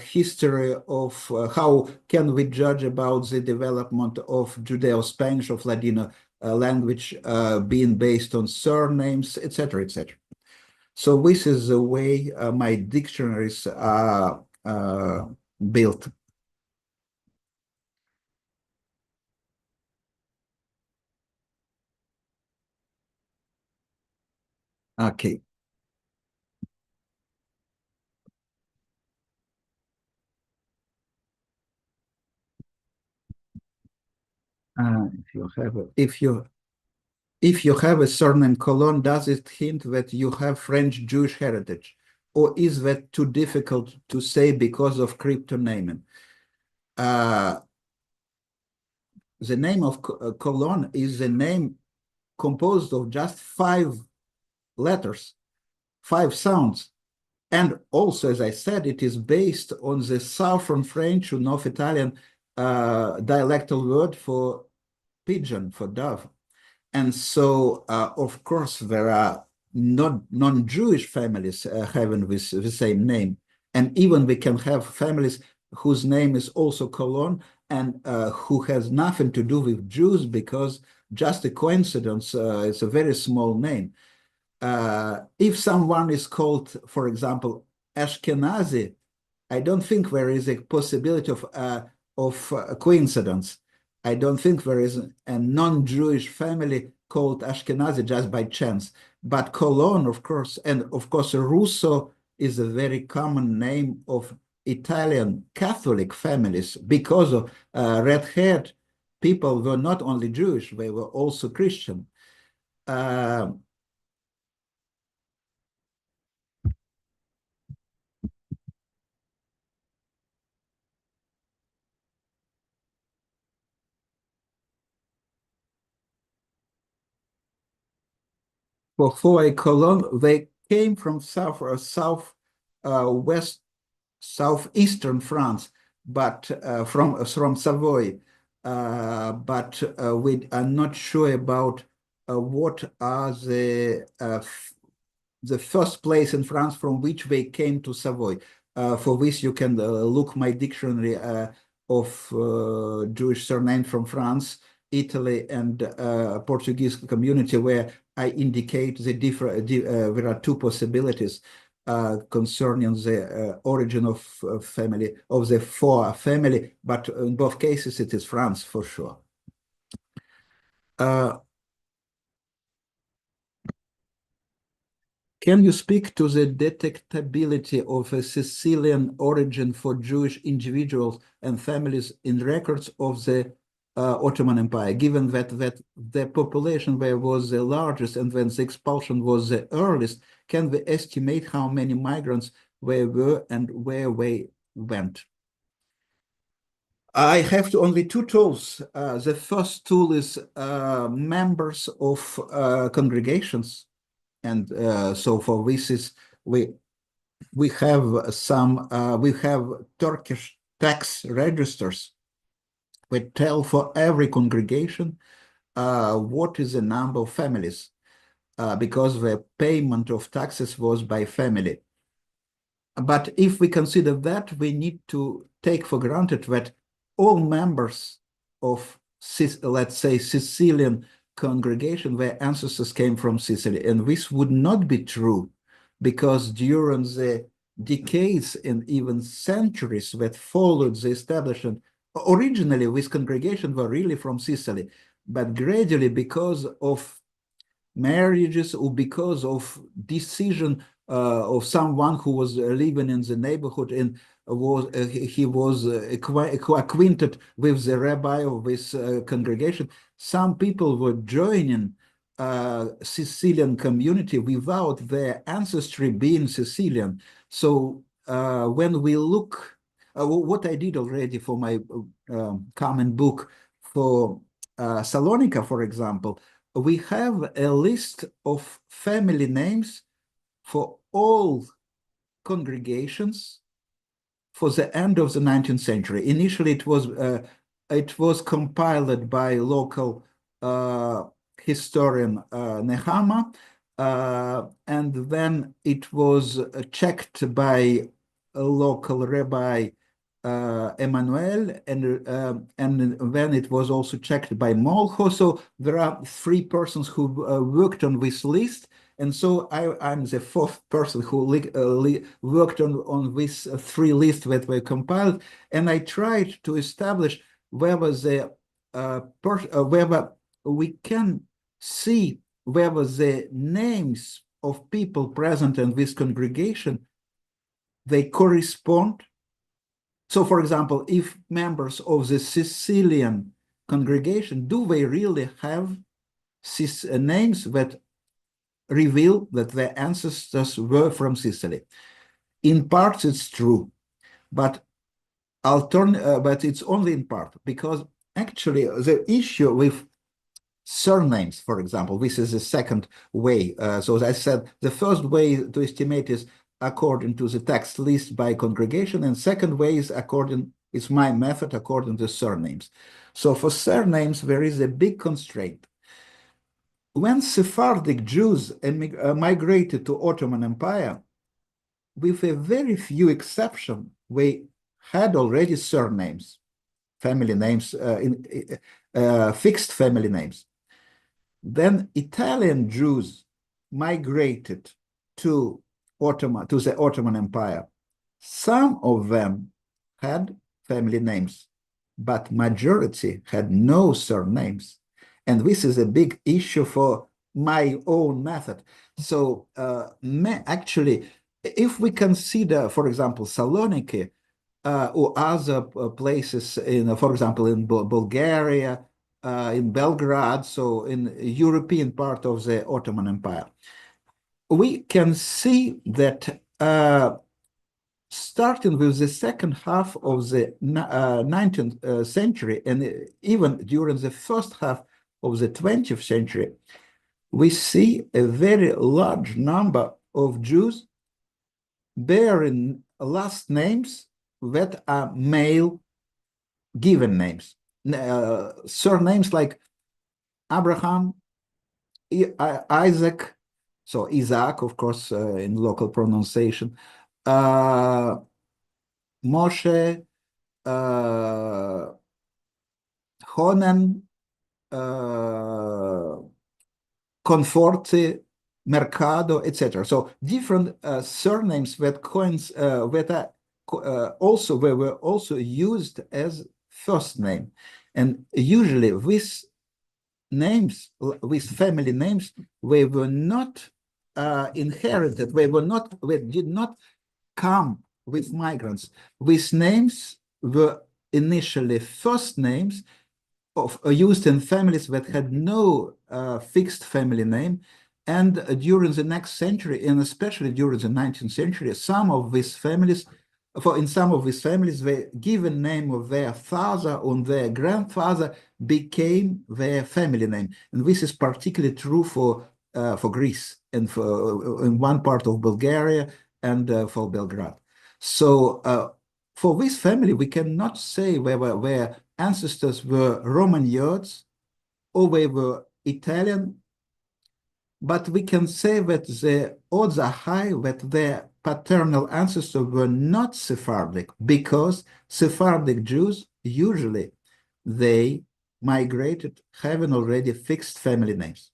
history of how can we judge about the development of Judeo-Spanish, of Ladino language being based on surnames, etc., etc. So this is the way my dictionaries are built. Okay. If you have a surname Colon, does it hint that you have French Jewish heritage, or is that too difficult to say because of cryptonaming? The name of Colon is a name composed of just 5 letters, 5 sounds. And also, as I said, it is based on the Southern French or North Italian dialectal word for pigeon, for dove. And so, of course, there are non-Jewish families having the same name. And even we can have families whose name is also Colon and who has nothing to do with Jews because just a coincidence, it's a very small name. If someone is called, for example, Ashkenazi, I don't think there is a possibility of coincidence. I don't think there is a non-Jewish family called Ashkenazi just by chance. But Cologne, of course, and of course, Russo is a very common name of Italian Catholic families because of red-haired people were not only Jewish, they were also Christian. For a Cologne, they came from southeastern France, but from Savoy. But we are not sure about what are the first place in France from which they came to Savoy. For this, you can look my dictionary of Jewish surname from France, Italy, and Portuguese community, where I indicate there are 2 possibilities concerning the origin of family, of the 4 family, but in both cases it is France for sure. Can you speak to the detectability of a Sicilian origin for Jewish individuals and families in records of the Ottoman Empire, given that the population there was the largest and when the expulsion was the earliest? Can we estimate how many migrants there were and where they went? I have only 2 tools. The first tool is members of congregations. And so for this is we have Turkish tax registers. We tell for every congregation what is the number of families, because the payment of taxes was by family. But if we consider that, we need to take for granted that all members of, let's say, Sicilian congregation, their ancestors came from Sicily. And this would not be true, because during the decades and even centuries that followed the establishment, originally this congregation were really from Sicily, but gradually, because of marriages or because of decision of someone who was living in the neighborhood and he was acquainted with the rabbi of this congregation, some people were joining Sicilian community without their ancestry being Sicilian. So when we look, what I did already for my common book for Salonika, for example, we have a list of family names for all congregations for the end of the 19th century. Initially, it was compiled by local historian Nehama, and then it was checked by a local rabbi Emmanuel, and then it was also checked by Molho. So there are three persons who worked on this list, and so I'm the fourth person who worked on these three lists that were compiled, and I tried to establish whether whether we can see whether the names of people present in this congregation, they correspond. So, for example, if members of the Sicilian congregation, do they really have names that reveal that their ancestors were from Sicily? In part, it's true, but it's only in part, because actually the issue with surnames, for example, this is the second way. So as I said, the first way to estimate is according to the text list by congregation, and second way is it's my method according to surnames. So for surnames, there is a big constraint. When Sephardic Jews migrated to Ottoman Empire, with a very few exceptions, we had already surnames, family names, fixed family names. Then Italian Jews migrated to the Ottoman Empire. Some of them had family names, but majority had no surnames. And this is a big issue for my own method. So actually, if we consider, for example, Saloniki or other places, for example, in Bulgaria, in Belgrade, so in European part of the Ottoman Empire, we can see that starting with the second half of the 19th century, and even during the first half of the 20th century, we see a very large number of Jews bearing last names that are male given names, surnames like Abraham, Isaac, so Isaac, of course, in local pronunciation, Moshe, Honen, Conforti, Mercado, etc. So different surnames that were also used as first name, and usually these names, with family names, they were not inherited. They did not come with migrants. These names were initially first names used in families that had no fixed family name. And during the next century, and especially during the 19th century, in some of these families, the given name of their father or their grandfather became their family name. And this is particularly true for Greece and in one part of Bulgaria and for Belgrade. So for this family, we cannot say whether their ancestors were Roman Yods or they were Italian, but we can say that the odds are high that their paternal ancestors were not Sephardic, because Sephardic Jews usually they migrated having already fixed family names.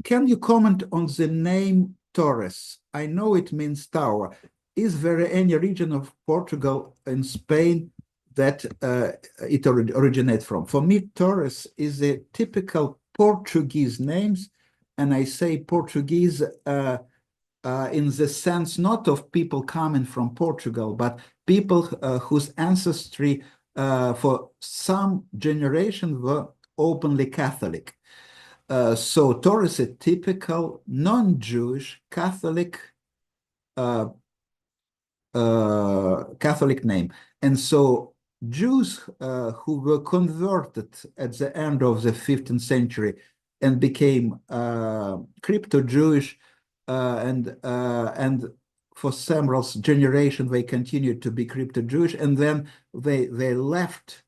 Can you comment on the name Torres? I know it means tower. Is there any region of Portugal and Spain that it originates from? For me, Torres is a typical Portuguese names, and I say Portuguese in the sense not of people coming from Portugal, but people whose ancestry for some generation were openly Catholic. So Torres is a typical non-Jewish Catholic Catholic name. And so Jews who were converted at the end of the 15th century and became crypto-Jewish and for several generations they continued to be crypto-Jewish, and then they left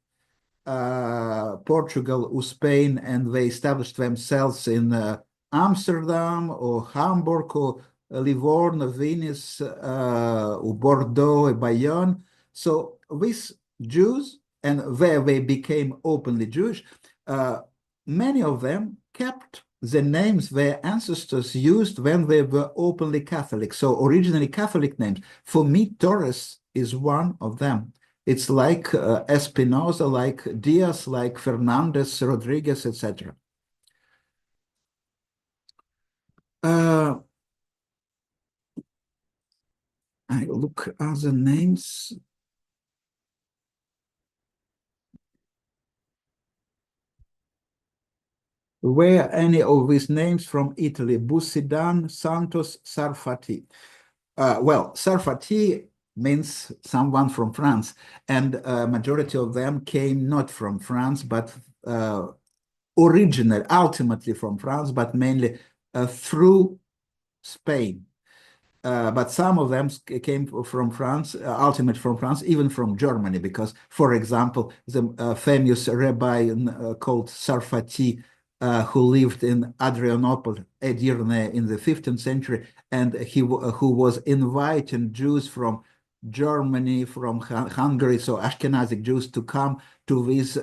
Portugal or Spain, and they established themselves in Amsterdam or Hamburg or Livorno, Venice, or Bordeaux, or Bayonne. So these Jews, and where they became openly Jewish, many of them kept the names their ancestors used when they were openly Catholic. So originally Catholic names. For me, Torres is one of them. It's like Espinosa, like Diaz, like Fernandez, Rodriguez, etc. I look at the names. Were any of these names from Italy? Busidan, Santos, Sarfati. Well, Sarfati means someone from France, and majority of them came not from France, but ultimately from France, but mainly through Spain. But some of them came from France, ultimately from France, even from Germany, because, for example, the famous rabbi called Sarfati, who lived in Adrianople, Edirne, in the 15th century, and who was inviting Jews from Germany, from Hungary, so Ashkenazic Jews, to come to this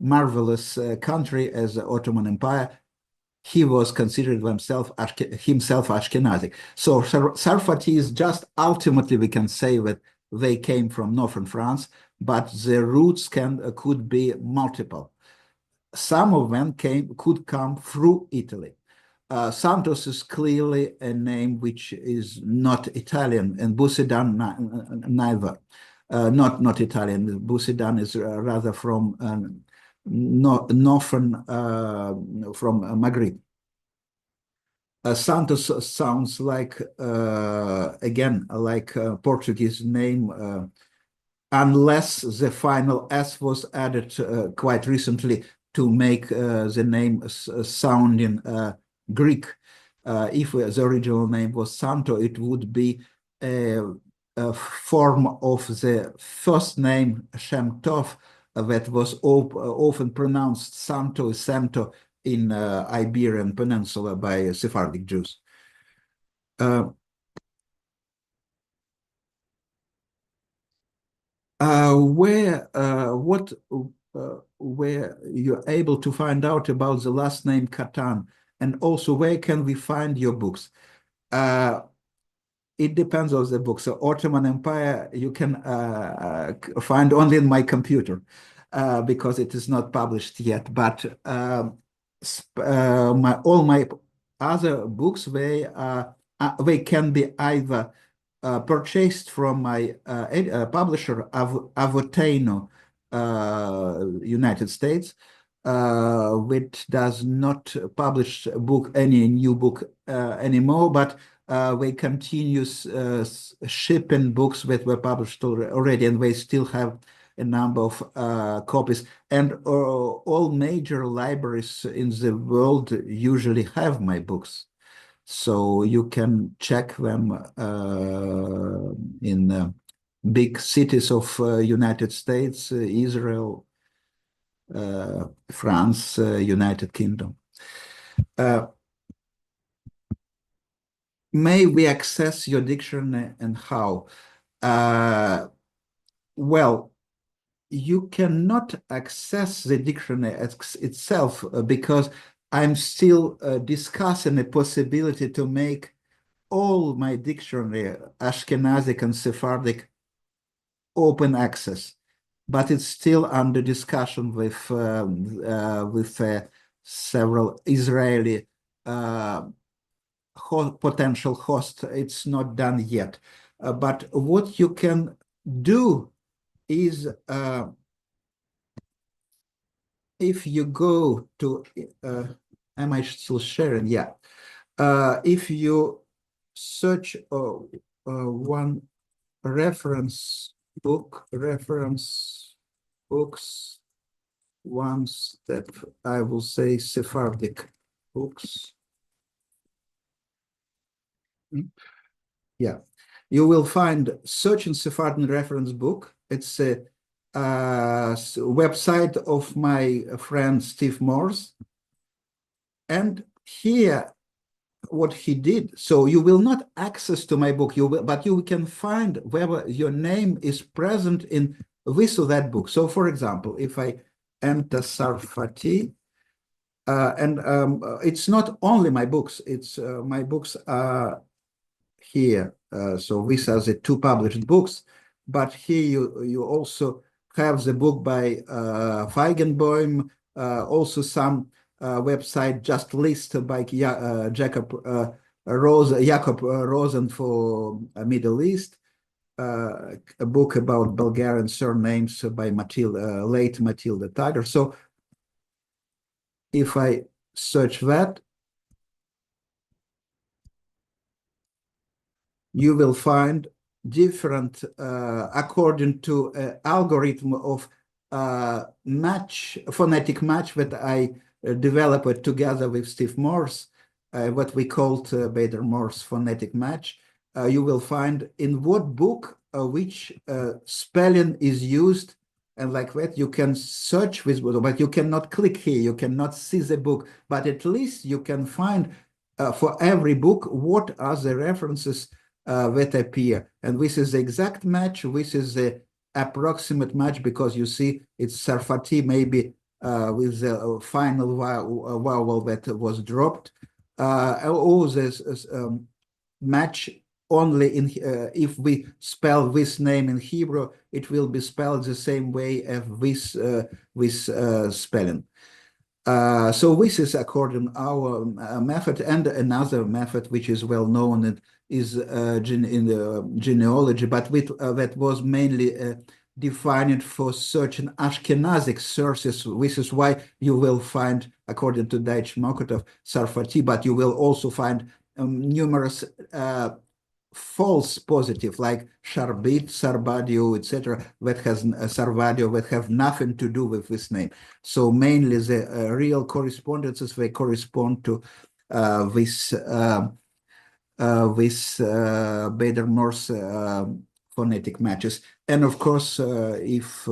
marvelous country as the Ottoman Empire. He was considered himself Ashkenazic. So Sarfati is just ultimately, we can say that they came from northern France, but the roots could be multiple. Some of them could come through Italy. Santos is clearly a name which is not Italian, and Busidan neither. Not Italian. Busidan is rather from northern from Maghreb. Santos sounds like again like a Portuguese name, unless the final S was added quite recently to make the name sounding Greek. If the original name was Santo, it would be a form of the first name Shem Tov that was often pronounced Santo in Iberian Peninsula by Sephardic Jews. Where you're able to find out about the last name Katan, and also where can we find your books? It depends on the book. So Ottoman Empire, you can find only in my computer because it is not published yet. But all my other books, they can be either purchased from my publisher, Avoteno, United States, which does not publish any new book anymore, but they continue shipping books that were published already, and they still have a number of copies. And all major libraries in the world usually have my books. So you can check them in big cities of United States, Israel, France, United Kingdom. May we access your dictionary, and how? well, you cannot access the dictionary itself because I'm still discussing a possibility to make all my dictionary, Ashkenazic and Sephardic, open access, but it's still under discussion with several Israeli potential hosts. It's not done yet, but what you can do is if you go to, am I still sharing? Yeah. If you search one reference books, one step, I will say Sephardic books. Yeah, you will find search in Sephardic reference book. It's a website of my friend Steve Morse. And here, what he did, so you will not access to my book, but you can find whether your name is present in this or that book. So for example, if I enter Sarfati, and it's not only my books, it's my books are here. So these are the two published books, but here you also have the book by Feigenbaum, also some website just listed by Jacob Rosen for Middle East, a book about Bulgarian surnames by late Matilda Tiger. So if I search that, you will find different, according to algorithm of phonetic match that I developed together with Steve Morse, what we called Bader-Morse phonetic match. You will find in what book which spelling is used, and like that you can search with, but you cannot click here, you cannot see the book, but at least you can find for every book what are the references that appear. And this is the exact match. This is the approximate match because you see it's Sarfati maybe with the final vowel that was dropped. All this match only in if we spell this name in Hebrew, it will be spelled the same way as this spelling. So this is according to our method, and another method which is well known is in the genealogy, but that was mainly defined for searching Ashkenazic sources. This is why you will find, according to Deutsche Markov, Sarfati, but you will also find numerous false positive like Sharbit, Sarbadio, etc., that has Sarvadio, that have nothing to do with this name. So mainly the real correspondences, they correspond to this Bader-Morse phonetic matches. And of course, if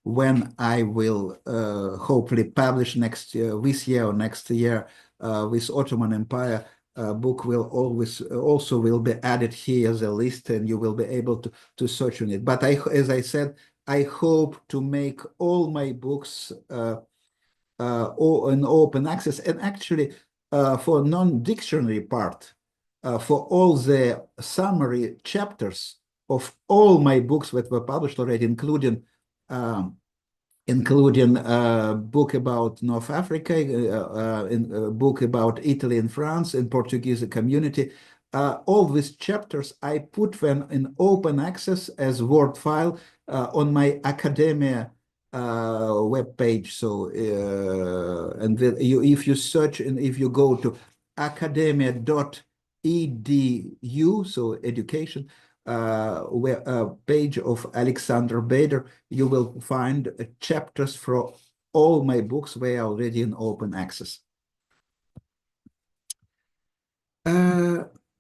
when I will hopefully publish next year, this year or next year, with Ottoman Empire, book will always also will be added here as a list, and you will be able to search on it. But as I said, I hope to make all my books an open access, and actually for non-dictionary part, for all the summary chapters of all my books that were published already, including a book about North Africa, a book about Italy and France, and Portuguese community. All these chapters, I put them in open access as Word file on my academia web page. So, and if you search and if you go to academia.edu, so education, page of Alexander Bader, you will find chapters for all my books. They are already in open access.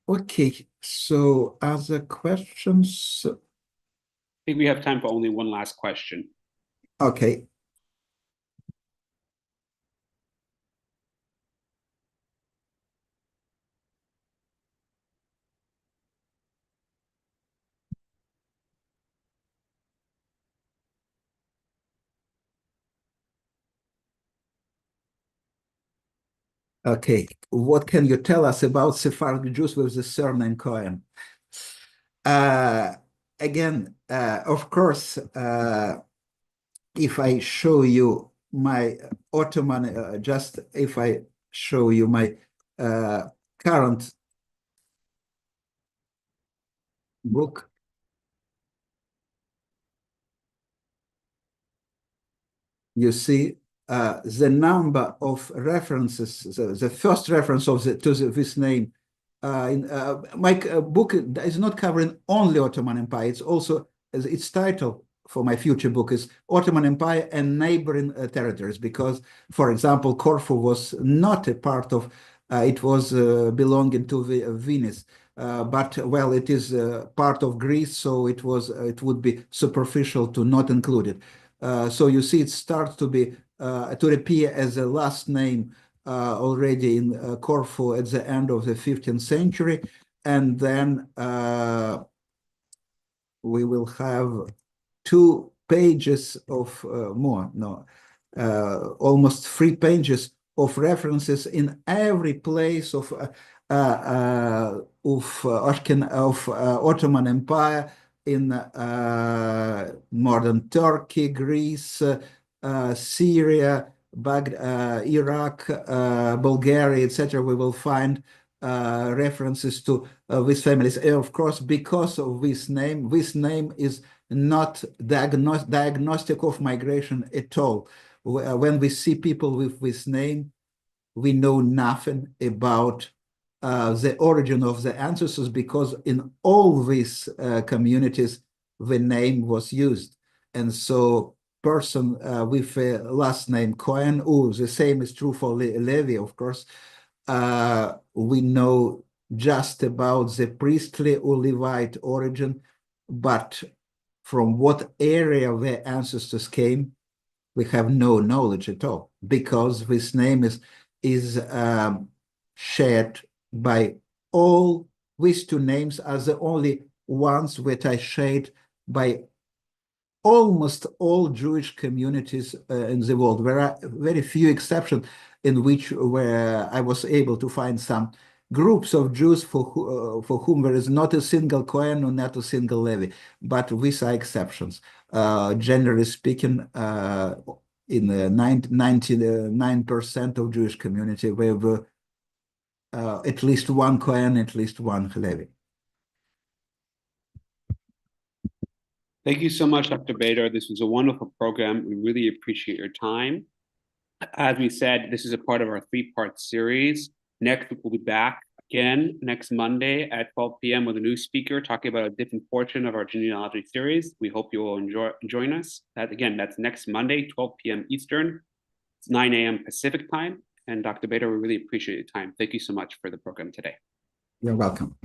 Okay, so other questions? I think we have time for only one last question. Okay. Okay, what can you tell us about Sephardic Jews with the surname Cohen? Again, of course, if I show you my Ottoman, just if I show you my current book, you see the number of references, the first reference of this name. My book is not covering only Ottoman Empire. It's also, its title for my future book is Ottoman Empire and Neighboring Territories, because, for example, Corfu was not a part of, it was belonging to Venice. But well, it is part of Greece, so it would be superficial to not include it. So you see, it starts to appear as a last name already in Corfu at the end of the 15th century, and then we will have 2 pages of almost 3 pages of references in every place of Ottoman Empire, in modern Turkey, Greece, Syria, Iraq, Bulgaria, etc. We will find references to these families. And of course, because of this name is not diagnostic of migration at all. When we see people with this name, we know nothing about the origin of the ancestors, because in all these communities, the name was used. And so person with a last name Cohen, the same is true for Levi, of course, we know just about the priestly or Levite origin, but from what area their ancestors came, we have no knowledge at all, because this name is shared by all. These 2 names are the only ones that are shared by almost all Jewish communities in the world. There are very few exceptions in where I was able to find some groups of Jews for whom there is not a single Cohen or not a single Levi, but these are exceptions. Generally speaking, in 99% of Jewish community, we have at least 1 Cohen, at least 1 Levi. Thank you so much, Dr. Bader. This was a wonderful program. We really appreciate your time. As we said, this is a part of our 3-part series. Next week, we'll be back again next Monday at 12 p.m. with a new speaker talking about a different portion of our genealogy series. We hope you will join us. That's next Monday, 12 p.m. Eastern. It's 9 a.m. Pacific time. And Dr. Bader, we really appreciate your time. Thank you so much for the program today. You're welcome.